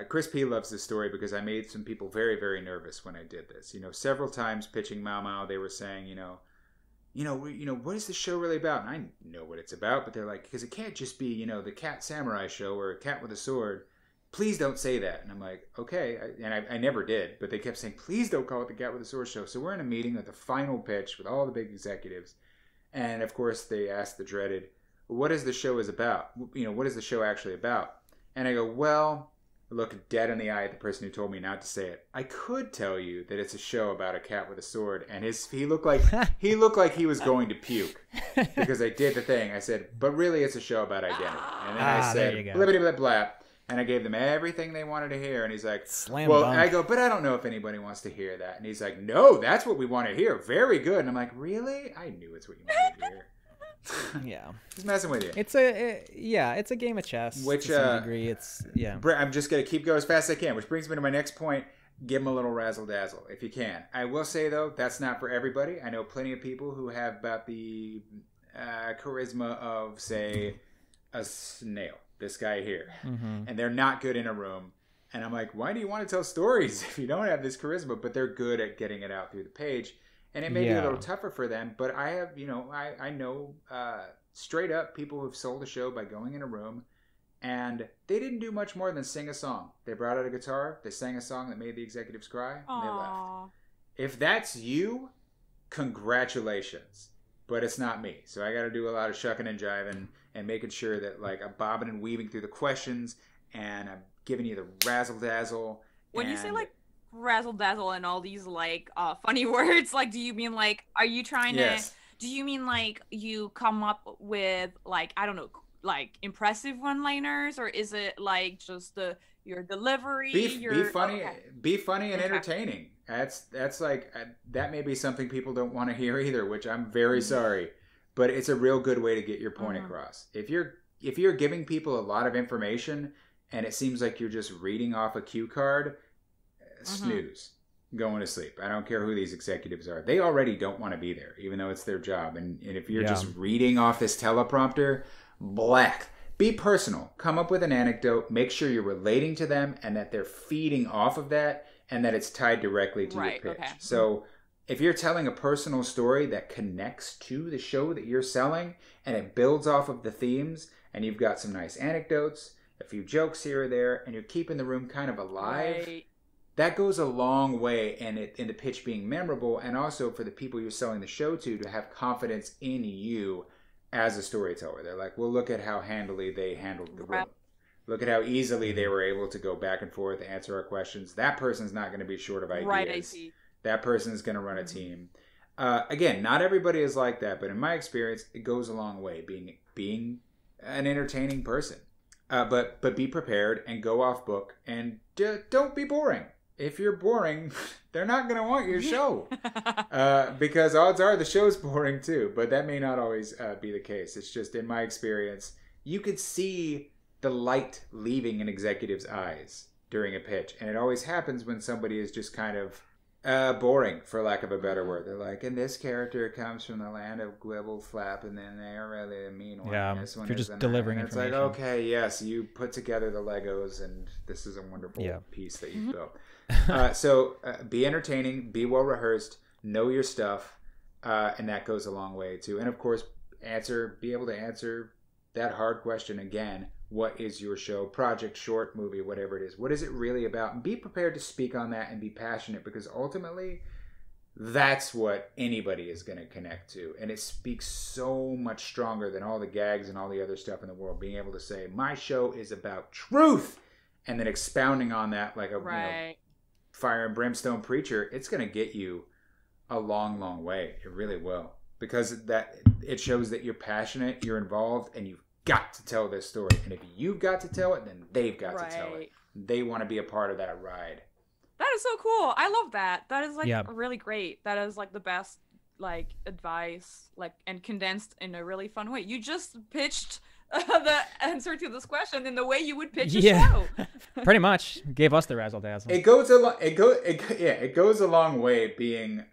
Chris P loves this story because I made some people very, very nervous when I did this. Several times pitching Maumau, they were saying, what is the show really about? And I know what it's about, but they're like, because it can't just be, the Cat Samurai show or a cat with a sword. Please don't say that. And I'm like, okay. I never did, but they kept saying, please don't call it the Cat with a Sword show. So we're in a meeting at the final pitch with all the big executives. And of course they asked the dreaded, what is the show is about? What is the show actually about? And I go, well, look dead in the eye at the person who told me not to say it. I could tell you that it's a show about a cat with a sword. And he looked like he was going to puke because I did the thing. I said, but really it's a show about identity. And then I said, blah, blah, blah, blah. And I gave them everything they wanted to hear. And he's like, Slam dunk. I go, but I don't know if anybody wants to hear that. And he's like, no, that's what we want to hear. Very good. And I'm like, really? I knew it's what you wanted to hear. Yeah. He's messing with you. It's a game of chess. Which, to some degree, I'm just going to keep going as fast as I can, which brings me to my next point. Give them a little razzle-dazzle if you can. I will say, though, that's not for everybody. I know plenty of people who have about the charisma of, say, a snail. This guy here. Mm-hmm. And they're not good in a room. And I'm like, why do you want to tell stories if you don't have this charisma? But they're good at getting it out through the page. And it may be a little tougher for them. But I have, I know straight up people who've sold a show by going in a room and they didn't do much more than sing a song. They brought out a guitar. They sang a song that made the executives cry. And they left. If that's you, congratulations. But it's not me. So I got to do a lot of shucking and jiving and making sure that I'm bobbing and weaving through the questions and I'm giving you the razzle dazzle. When you say razzle dazzle and all these funny words, do you mean are you trying to? Do you mean you come up with I don't know impressive one-liners, or is it just your delivery? Be funny, be funny and entertaining. That's that may be something people don't want to hear either, which I'm very sorry, but it's a real good way to get your point across. If you're giving people a lot of information and it seems like you're just reading off a cue card, snooze, going to sleep. I don't care who these executives are. They already don't want to be there, even though it's their job. And if you're just reading off this teleprompter, black. Be personal. Come up with an anecdote. Make sure you're relating to them and that they're feeding off of that and that it's tied directly to your pitch. Okay. So if you're telling a personal story that connects to the show that you're selling and it builds off of the themes and you've got some nice anecdotes, a few jokes here or there, and you're keeping the room kind of alive, that goes a long way in the pitch being memorable, and also for the people you're selling the show to have confidence in you as a storyteller. They're like, well, look at how handily they handled the room. Look at how easily they were able to go back and forth, answer our questions. That person's not going to be short of ideas. Right, I see. That person's going to run a team. Again, not everybody is like that, but in my experience, it goes a long way being an entertaining person. But be prepared and go off book and don't be boring. If you're boring, they're not going to want your show because odds are the show's boring too. But that may not always be the case. It's just in my experience, you could see the light leaving an executive's eyes during a pitch. And it always happens when somebody is just kind of boring, for lack of a better word. They're like, and this character comes from the land of Gwibble Flap, and then they're really a mean one. Yeah, this one you're just delivering information. It's like, okay, yes, you put together the Legos, and this is a wonderful piece that you've built. So be entertaining, be well rehearsed, know your stuff, and that goes a long way too. And of course, be able to answer that hard question again. What is your show, project, short, movie, whatever it is? What is it really about? And be prepared to speak on that and be passionate, because ultimately that's what anybody is going to connect to. And it speaks so much stronger than all the gags and all the other stuff in the world. Being able to say, my show is about truth, and then expounding on that like a fire and brimstone preacher, it's going to get you a long, long way. It really will. Because it shows that you're passionate, you're involved, and you've got to tell this story. And if you've got to tell it, then they've got to tell it. They want to be a part of that ride. That is so cool. I love that. That is really great. That is the best advice and condensed in a really fun way. You just pitched the answer to this question in the way you would pitch a show. Pretty much gave us the razzle dazzle. It goes a long way being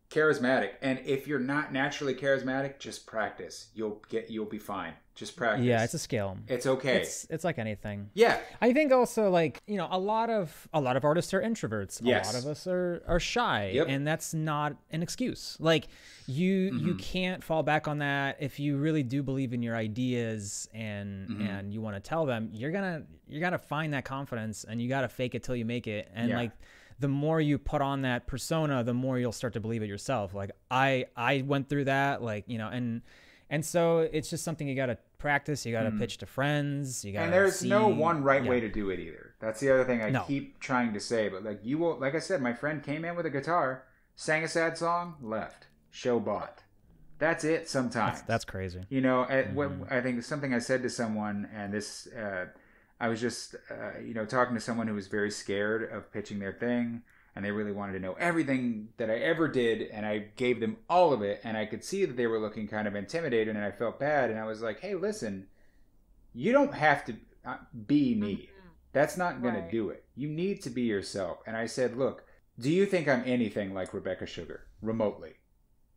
charismatic. And if you're not naturally charismatic, just practice. You'll be fine. Just practice. Yeah, it's a skill. It's okay. It's like anything. Yeah. I think also, like, you know, a lot of artists are introverts. Yes. A lot of us are shy. Yep. And that's not an excuse. Like, you can't fall back on that. If you really do believe in your ideas and you want to tell them, you're gonna find that confidence, and you gotta fake it till you make it. And like, the more you put on that persona, the more you'll start to believe it yourself. Like, I went through that, like, you know, and so it's just something you got to practice. You got to pitch to friends. You got And there's no one right way to do it either. That's the other thing I keep trying to say. But like, you will, like I said, my friend came in with a guitar, sang a sad song, left, show bought. That's it. Sometimes that's crazy. You know, what I think something I said to someone, and this, I was just, you know, talking to someone who was very scared of pitching their thing. And they really wanted to know everything that I ever did, and I gave them all of it, and I could see that they were looking kind of intimidated, and I felt bad, and I was like, hey, listen, you don't have to be me. That's not going to do it. You need to be yourself. And I said, look, do you think I'm anything like Rebecca Sugar, remotely?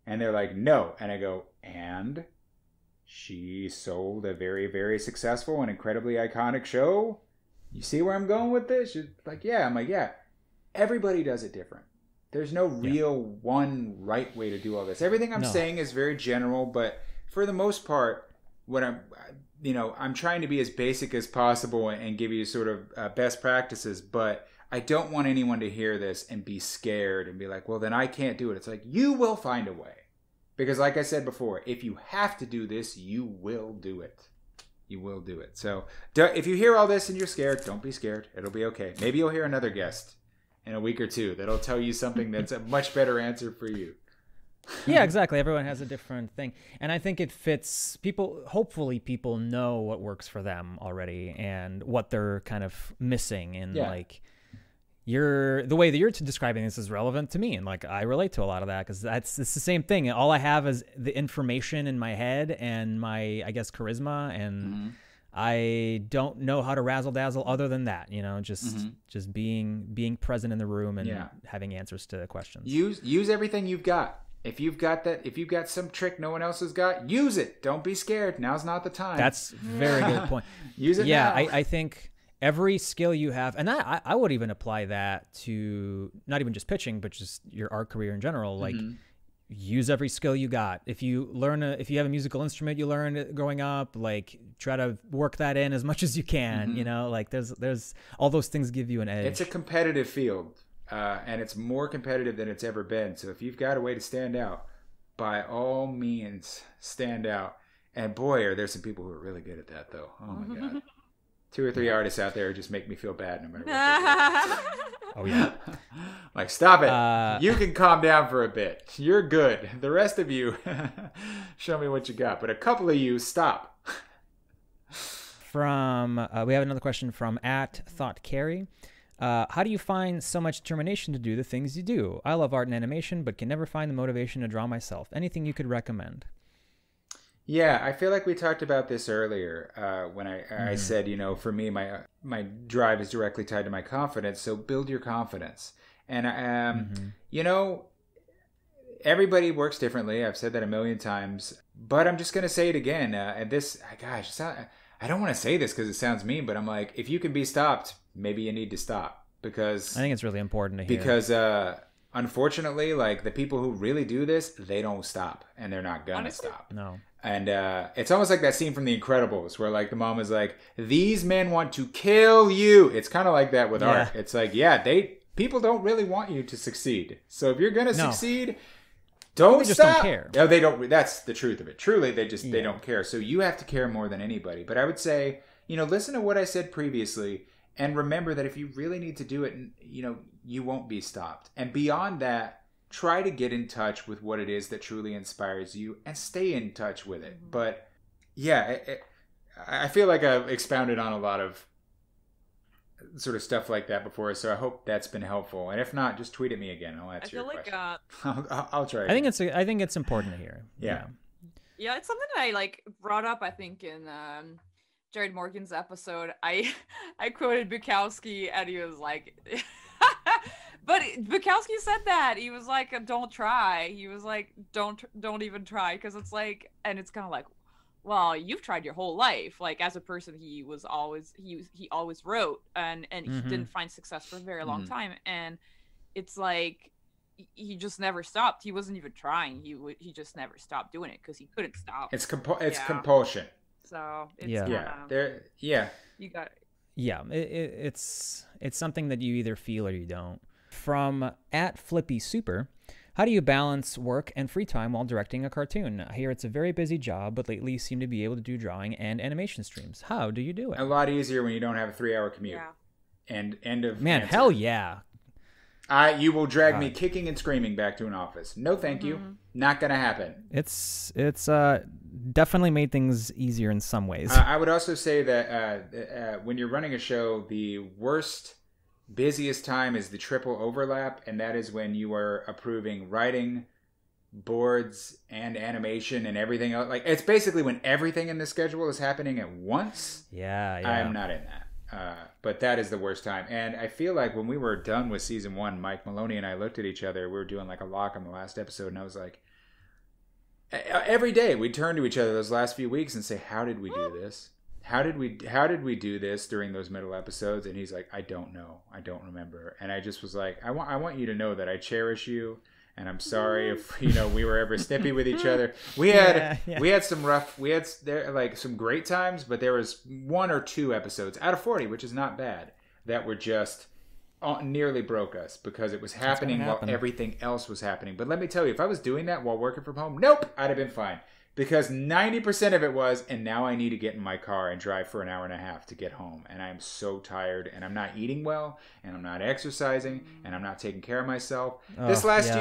And they're like, no. And I go, and she sold a very, very successful and incredibly iconic show? You see where I'm going with this? She's like, yeah. I'm like, yeah. Everybody does it different. There's no real one right way to do all this. Everything I'm saying is very general, but for the most part, what I'm trying to be as basic as possible and give you sort of best practices, but I don't want anyone to hear this and be scared and be like, well, then I can't do it. It's like, you will find a way. Because like I said before, if you have to do this, you will do it. You will do it. So if you hear all this and you're scared, don't be scared. It'll be okay. Maybe you'll hear another guest in a week or two that'll tell you something that's a much better answer for you. Yeah, exactly. Everyone has a different thing, and I think it fits people. Hopefully people know what works for them already and what they're kind of missing, and like, the way that you're describing this is relevant to me, and like, I relate to a lot of that, because it's the same thing. All I have is the information in my head and my, I guess, charisma, and I don't know how to razzle dazzle other than that, you know, just being present in the room and having answers to questions. Use everything you've got. If you've got some trick no one else has got, use it. Don't be scared. Now's not the time. That's a very good point. Use it now. I think every skill you have, and I would even apply that to not even just pitching, but just your art career in general. Like, use every skill you got. If you have a musical instrument you learned growing up, like, try to work that in as much as you can. You know, like, there's all those things give you an edge. It's a competitive field, and it's more competitive than it's ever been. So if you've got a way to stand out, by all means, stand out. And boy, are there some people who are really good at that, though. Oh my God. 2 or 3 artists out there just make me feel bad no matter what they do. Oh, yeah. Like, stop it. You can calm down for a bit. You're good. The rest of you, show me what you got. But a couple of you, stop. We have another question from @ThoughtCarry. How do you find so much determination to do the things you do? I love art and animation, but can never find the motivation to draw myself. Anything you could recommend? Yeah, I feel like we talked about this earlier when I said, you know, for me, my drive is directly tied to my confidence. So build your confidence. And, you know, everybody works differently. I've said that a million times, but I'm just going to say it again. And this, gosh, I don't want to say this because it sounds mean, but I'm like, if you can be stopped, maybe you need to stop, because I think it's really important to hear. Because unfortunately, like, the people who really do this, they don't stop, and they're not gonna stop. No. And it's almost like that scene from The Incredibles where, like, the mom is like, these men want to kill you. It's kind of like that with art. It's like, people don't really want you to succeed. So if you're gonna succeed, don't just stop. Don't care. No, they don't. That's the truth of it. Truly, they don't care. So you have to care more than anybody. But I would say, you know, listen to what I said previously, and remember that if you really need to do it, you know, you won't be stopped. And beyond that, try to get in touch with what it is that truly inspires you and stay in touch with it. But yeah, I feel like I've expounded on a lot of sort of stuff like that before, so I hope that's been helpful. And if not, just tweet at me again. I'll answer your question. I'll try. I think it's important to hear. Yeah, it's something that I like brought up, I think, in Jared Morgan's episode. I quoted Bukowski, and he was like, But Bukowski said that. He was like, don't try. He was like, don't even try. Because it's like, and it's kind of like, well, you've tried your whole life. Like, as a person, he always wrote, and he didn't find success for a very long time. And it's like, he just never stopped. He wasn't even trying. He just never stopped doing it because he couldn't stop. It's compulsion. So it's you got it. Yeah, it's something that you either feel or you don't. From @FlippySuper, how do you balance work and free time while directing a cartoon? I hear it's a very busy job, but lately you seem to be able to do drawing and animation streams. How do you do it? A lot easier when you don't have a 3-hour commute. Yeah. And end of Man, answer. hell yeah. You will drag me kicking and screaming back to an office. No, thank you. Not gonna happen. It's definitely made things easier in some ways. I would also say that when you're running a show, the worst, busiest time is the triple overlap, and that is when you are approving writing, boards, and animation and everything else. Like, it's basically when everything in the schedule is happening at once. Yeah. I'm not in that. But that is the worst time. And I feel like when we were done with season 1, Mike Maloney and I looked at each other. We were doing like a lock on the last episode, and I was like, every day we'd turn to each other those last few weeks and say, how did we do this? How did we do this during those middle episodes? And he's like, I don't know. I don't remember. And I just was like, I want you to know that I cherish you. And I'm sorry if we were ever snippy with each other. We had some great times, but there was 1 or 2 episodes out of 40, which is not bad, that were just nearly broke us because it was happening while everything else was happening. But let me tell you, if I was doing that while working from home, nope, I'd have been fine. Because 90% of it was, and now I need to get in my car and drive for an hour and a half to get home. And I'm so tired, and I'm not eating well, and I'm not exercising, and I'm not taking care of myself. This last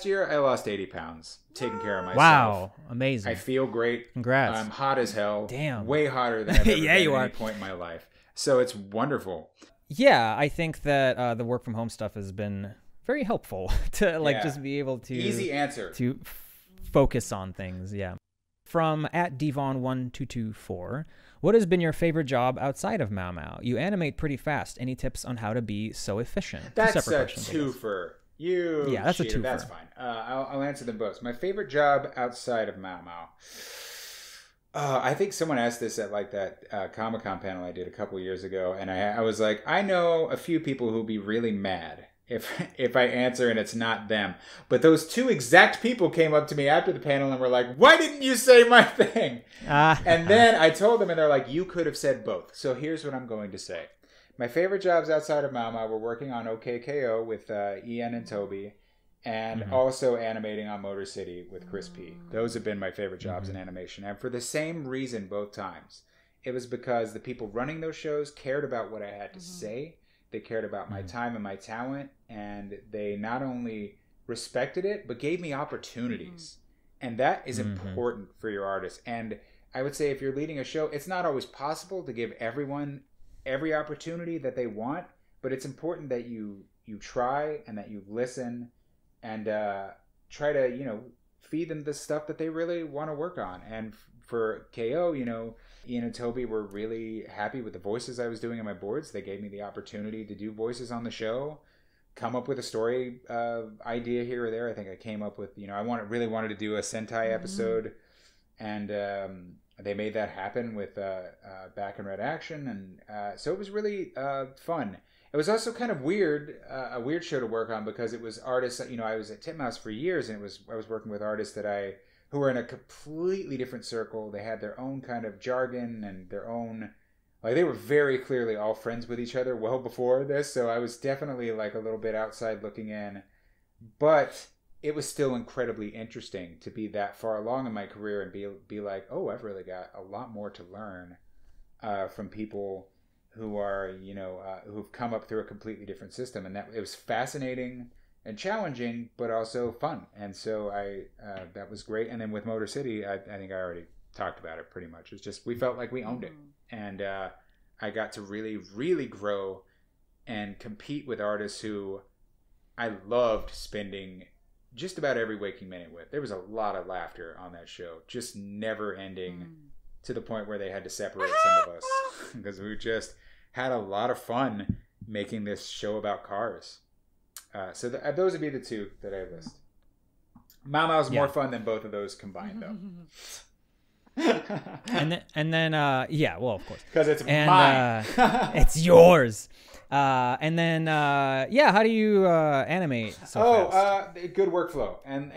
year, I lost 80 pounds taking care of myself. Wow, amazing. I feel great. Congrats. I'm hot as hell. Damn. Way hotter than I've ever been at you any are. point in my life. So it's wonderful. Yeah, I think that the work from home stuff has been very helpful to just be able to... Easy answer. To focus on things, yeah. From @Devon1224, what has been your favorite job outside of Maumau? You animate pretty fast. Any tips on how to be so efficient? That's a twofer. That's a twofer. That's fine. I'll answer them both. My favorite job outside of Maumau. I think someone asked this at like that Comic-Con panel I did a couple years ago, and I was like, I know a few people who'll be really mad if I answer and it's not them. But those 2 exact people came up to me after the panel and were like, why didn't you say my thing? And then I told them, and they're like, you could have said both. So here's what I'm going to say. My favorite jobs outside of Maumau were working on OKKO with Ian and Toby, and also animating on Motor City with Chris P. Those have been my favorite jobs in animation. And for the same reason both times. It was because the people running those shows cared about what I had to say. They cared about my time and my talent, and they not only respected it, but gave me opportunities. And that is important for your artist. And I would say if you're leading a show, it's not always possible to give everyone every opportunity that they want, but it's important that you try and that you listen and try to, feed them the stuff that they really want to work on. And for KO, Ian and Toby were really happy with the voices I was doing on my boards. They gave me the opportunity to do voices on the show, come up with a story idea here or there. I think I came up with, I really wanted to do a Sentai episode, and they made that happen with Back in Red Action, and so it was really fun. It was also kind of weird, a weird show to work on because it was artists. I was at Titmouse for years, and I was working with artists who were in a completely different circle. They had their own kind of jargon and their own, they were very clearly all friends with each other well before this. So I was definitely a little bit outside looking in, but it was still incredibly interesting to be that far along in my career and be like, oh, I've really got a lot more to learn from people who are, who've come up through a completely different system. And that it was fascinating and challenging, but also fun. And so that was great. And then with Motor City, I think I already talked about it pretty much. It's just, we felt like we owned it. And I got to really, really grow and compete with artists who I loved spending just about every waking minute with. There was a lot of laughter on that show, just never ending to the point where they had to separate some of us because we just had a lot of fun making this show about cars. So those would be the two that I list. Maumau's more fun than both of those combined, though. and then well, of course, because it's mine. It's yours. And then how do you animate so fast? Good workflow. And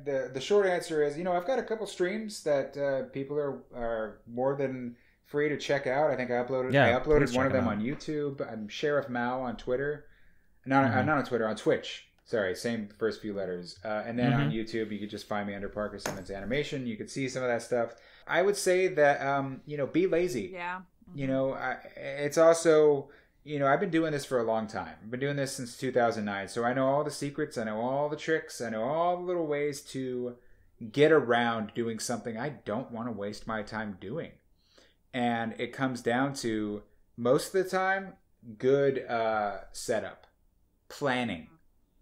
the short answer is, I've got a couple streams that people are more than free to check out. I think I uploaded one of them on YouTube. I'm Sheriff Mao on Twitter. Not on Twitter, on Twitch. Sorry, same first few letters. And then on YouTube, you could just find me under Parker Simmons Animation. You could see some of that stuff. I would say that, be lazy. Yeah. It's also, I've been doing this for a long time. I've been doing this since 2009. So I know all the secrets. I know all the tricks. I know all the little ways to get around doing something I don't want to waste my time doing. And it comes down to, most of the time, good setup, planning.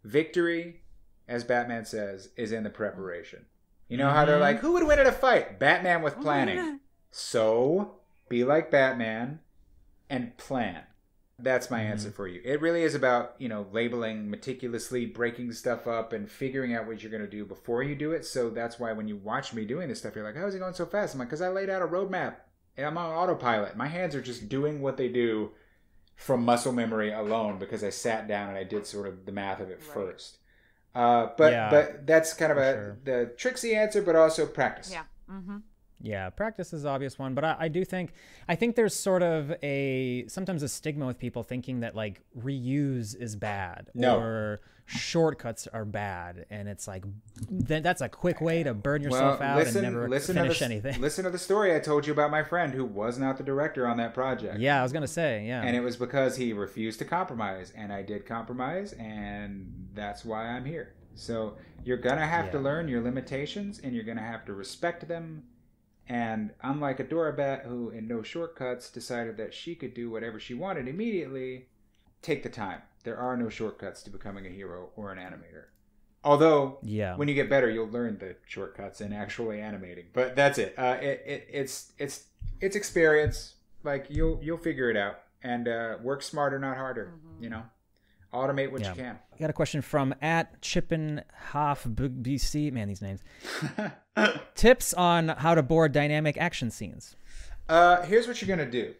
Victory, as Batman says, is in the preparation. You know how they're like, who would win at a fight? Batman with planning. So, be like Batman and plan. That's my answer for you. It really is about, labeling meticulously, breaking stuff up, and figuring out what you're going to do before you do it. So that's why when you watch me doing this stuff, you're like, how is it going so fast? I'm like, because I laid out a roadmap. And I'm on autopilot. My hands are just doing what they do from muscle memory alone, because I sat down and I did sort of the math of it first. But that's kind of the tricksy answer, but also practice. Yeah. Mm-hmm. Yeah, practice is the obvious one, but I think there's sort of sometimes a stigma with people thinking that like reuse is bad or shortcuts are bad, and it's like that's a quick way to burn yourself out and never finish anything. Listen to the story I told you about my friend who was not the director on that project. Yeah, I was gonna say, and it was because he refused to compromise, and I did compromise, and that's why I'm here. So you're gonna have to learn your limitations, and you're gonna have to respect them. And unlike Adora Bat, who in no shortcuts decided that she could do whatever she wanted immediately, take the time. There are no shortcuts to becoming a hero or an animator. Although, when you get better, you'll learn the shortcuts in actually animating. But that's it. It's experience. Like you'll figure it out, and work smarter, not harder. Automate what you can. I got a question from @Chippenhoff BC. Man, these names. Tips on how to board dynamic action scenes. Here's what you're going to do.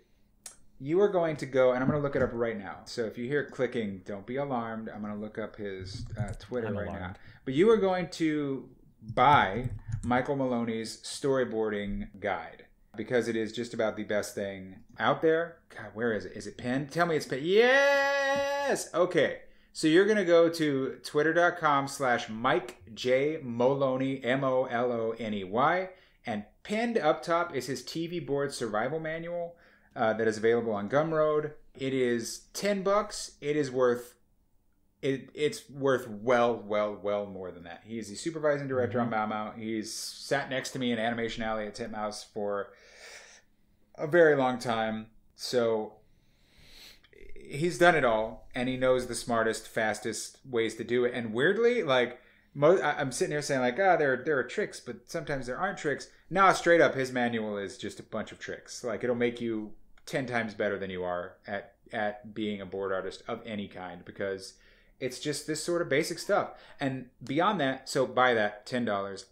You are going to go, and I'm going to look it up right now. So if you hear clicking, don't be alarmed. I'm going to look up his Twitter now. But you are going to buy Michael Maloney's storyboarding guide, because it is just about the best thing out there. God, where is it? Is it pinned? Tell me it's pinned. Yes! Okay. So you're going to go to twitter.com/MikeJMoloney, MOLONEY, and pinned up top is his TV board survival manual that is available on Gumroad. It is $10. It is worth... It's worth well more than that. He's the supervising director on Maumau. He's sat next to me in Animation Alley at Titmouse for a very long time. So he's done it all, and he knows the smartest, fastest ways to do it. And weirdly, like, I'm sitting here saying like, there are tricks, but sometimes there aren't tricks. No, straight up, his manual is just a bunch of tricks. Like, it'll make you 10 times better than you are at being a board artist of any kind, because it's just this sort of basic stuff. And beyond that, so buy that, $10.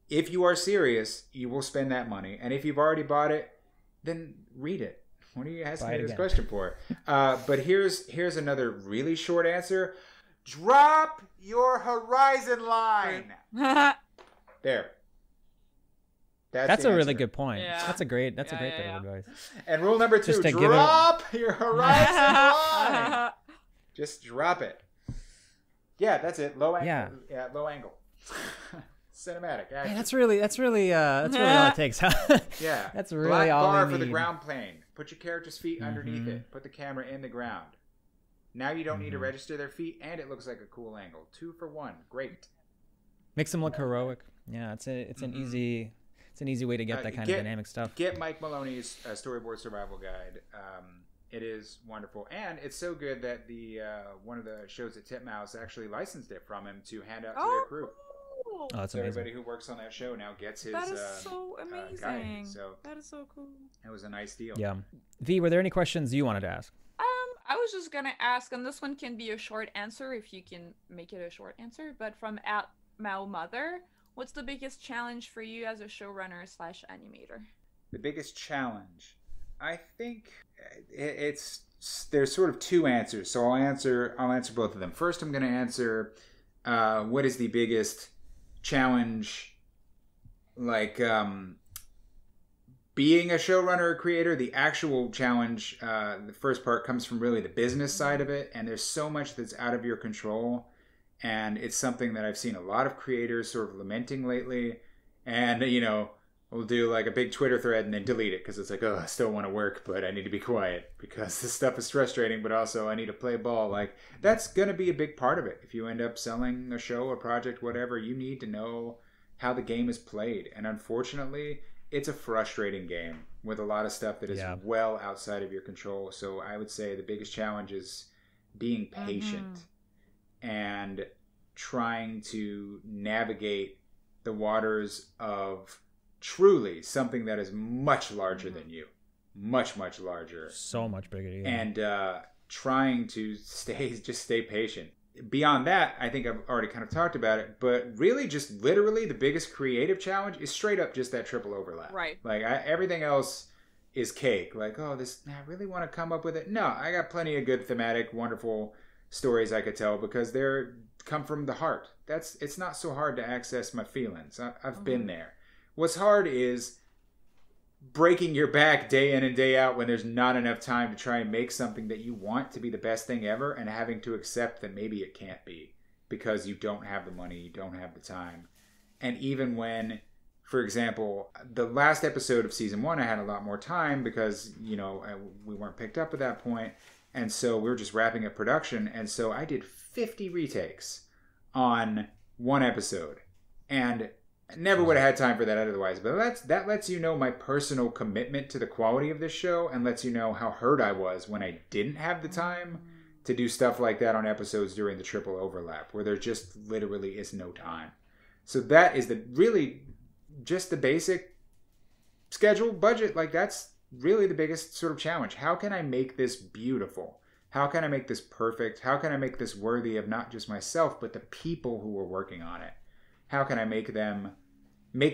If you are serious, you will spend that money. And if you've already bought it, then read it. What are you asking me this question for? But here's another really short answer. Drop your horizon line. There. That's a really good point. Yeah. That's a great bit of advice. And rule number 2, drop your horizon line. Just drop it. Yeah, that's it. Low angle. Yeah, low angle. Cinematic action. Hey, that's really all it takes. Yeah. That's really Black all bar we for need. the ground plane. Put your character's feet underneath it. Put the camera in the ground. Now you don't need to register their feet, and it looks like a cool angle. 2 for 1. Great. Makes them look heroic. Yeah, it's an easy way to get that kind of dynamic stuff. Get Mike Maloney's storyboard survival guide. It is wonderful, and it's so good that the one of the shows at Titmouse actually licensed it from him to hand out to their crew. Cool. Oh, that's so amazing. Everybody who works on that show now gets his. That is so amazing. Guide. So that is so cool. It was a nice deal. Yeah. V, were there any questions you wanted to ask? I was just gonna ask, and this one can be a short answer if you can make it a short answer, but from at Mao Mother, what's the biggest challenge for you as a showrunner slash animator? The biggest challenge, I think there's sort of two answers, so I'll answer both of them. First, I'm going to answer what is the biggest challenge, like being a showrunner or creator. The actual challenge, the first part comes from really the business side of it, and there's so much that's out of your control, and it's something that I've seen a lot of creators sort of lamenting lately. And we'll do like a big Twitter thread and then delete it because it's like, oh, I still want to work, but I need to be quiet because this stuff is frustrating, but also I need to play ball. Like, that's going to be a big part of it. If you end up selling a show, a project, whatever, you need to know how the game is played. And unfortunately, it's a frustrating game with a lot of stuff that is well outside of your control. So I would say the biggest challenge is being patient and trying to navigate the waters of truly something that is much larger than you, much larger, so much bigger, and trying to stay patient. Beyond that, I think I've already kind of talked about it, but really just literally the biggest creative challenge is straight up just that triple overlap. Right. Like everything else is cake. Like, oh, I really want to come up with it. No, I got plenty of good thematic, wonderful stories I could tell because they're come from the heart. It's not so hard to access my feelings. I've been there. What's hard is breaking your back day in and day out when there's not enough time to try and make something that you want to be the best thing ever, and having to accept that maybe it can't be because you don't have the money, you don't have the time. And even when, for example, the last episode of season 1, I had a lot more time because, we weren't picked up at that point. And so we were just wrapping up production. And so I did 50 retakes on one episode. And never would have had time for that otherwise. But that lets you know my personal commitment to the quality of this show and lets you know how hurt I was when I didn't have the time to do stuff like that on episodes during the triple overlap, where there just literally is no time. So that is just the basic schedule, budget. Like, that's really the biggest sort of challenge. How can I make this beautiful? How can I make this perfect? How can I make this worthy of not just myself, but the people who are working on it? How can I make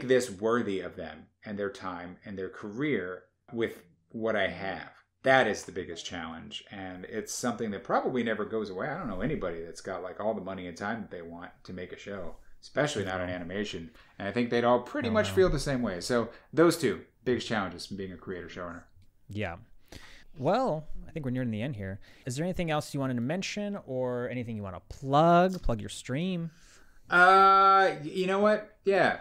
this worthy of them and their time and their career with what I have? That is the biggest challenge. And it's something that probably never goes away. I don't know anybody that's got like all the money and time that they want to make a show, especially not an animation. And I think they'd all pretty much feel the same way. So those two biggest challenges from being a creator showrunner. Yeah. Well, I think we're nearing the end here. Is there anything else you wanted to mention or anything you want to plug your stream? You know what? Yeah.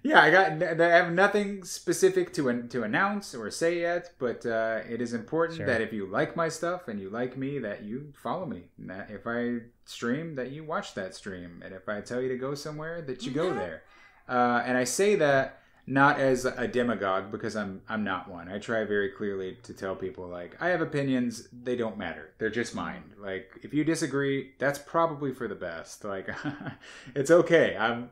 Yeah, I have nothing specific to announce or say yet, but it is important that if you like my stuff and you like me, that you follow me. And that if I stream, that you watch that stream. And if I tell you to go somewhere, that you go there. And I say that not as a demagogue, because I'm not one. I try very clearly to tell people, like, I have opinions, they don't matter. They're just mine. Like, if you disagree, that's probably for the best. Like, it's okay.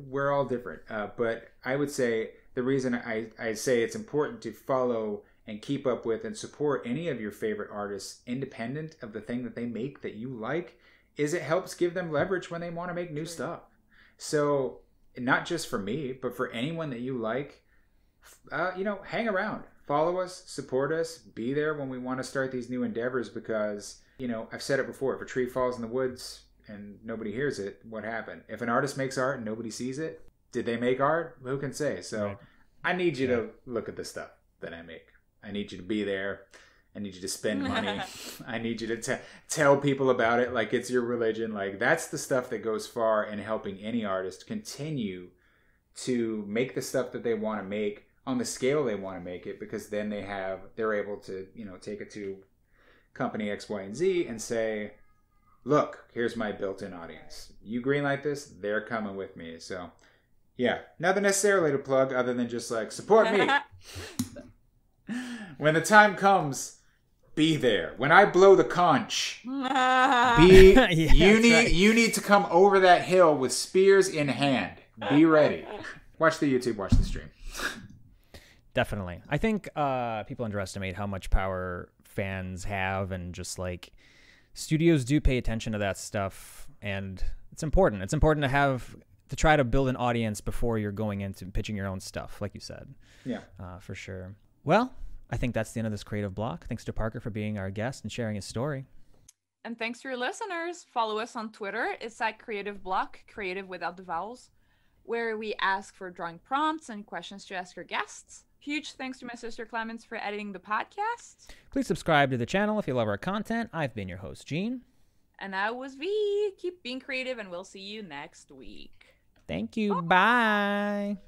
We're all different. But I would say the reason I say it's important to follow and keep up with and support any of your favorite artists, independent of the thing that they make that you like, is it helps give them leverage when they want to make new stuff. So, not just for me, but for anyone that you like, hang around, follow us, support us, be there when we want to start these new endeavors, because, I've said it before, if a tree falls in the woods and nobody hears it, what happened? If an artist makes art and nobody sees it, did they make art? Who can say? So I need you to look at the stuff that I make. I need you to be there. I need you to spend money. I need you to tell people about it like it's your religion. Like, that's the stuff that goes far in helping any artist continue to make the stuff that they want to make on the scale they want to make it, because then they're able to, take it to company X, Y, and Z and say, look, here's my built-in audience. You greenlight this, they're coming with me. So, yeah, nothing necessarily to plug other than just like, support me. When the time comes, be there. When I blow the conch, you need to come over that hill with spears in hand. Be ready. Watch the YouTube, watch the stream. definitely. I think people underestimate how much power fans have, and just like studios do pay attention to that stuff, and it's important. It's important to try to build an audience before you're going into pitching your own stuff, like you said. Yeah. For sure. Well, I think that's the end of this creative block. Thanks to Parker for being our guest and sharing his story. And thanks to your listeners. Follow us on Twitter. It's at Creative Block, creative without the vowels, where we ask for drawing prompts and questions to ask your guests. Huge thanks to my sister Clemens for editing the podcast. Please subscribe to the channel if you love our content. I've been your host, Gene. And I was V. Keep being creative, and we'll see you next week. Thank you. Bye.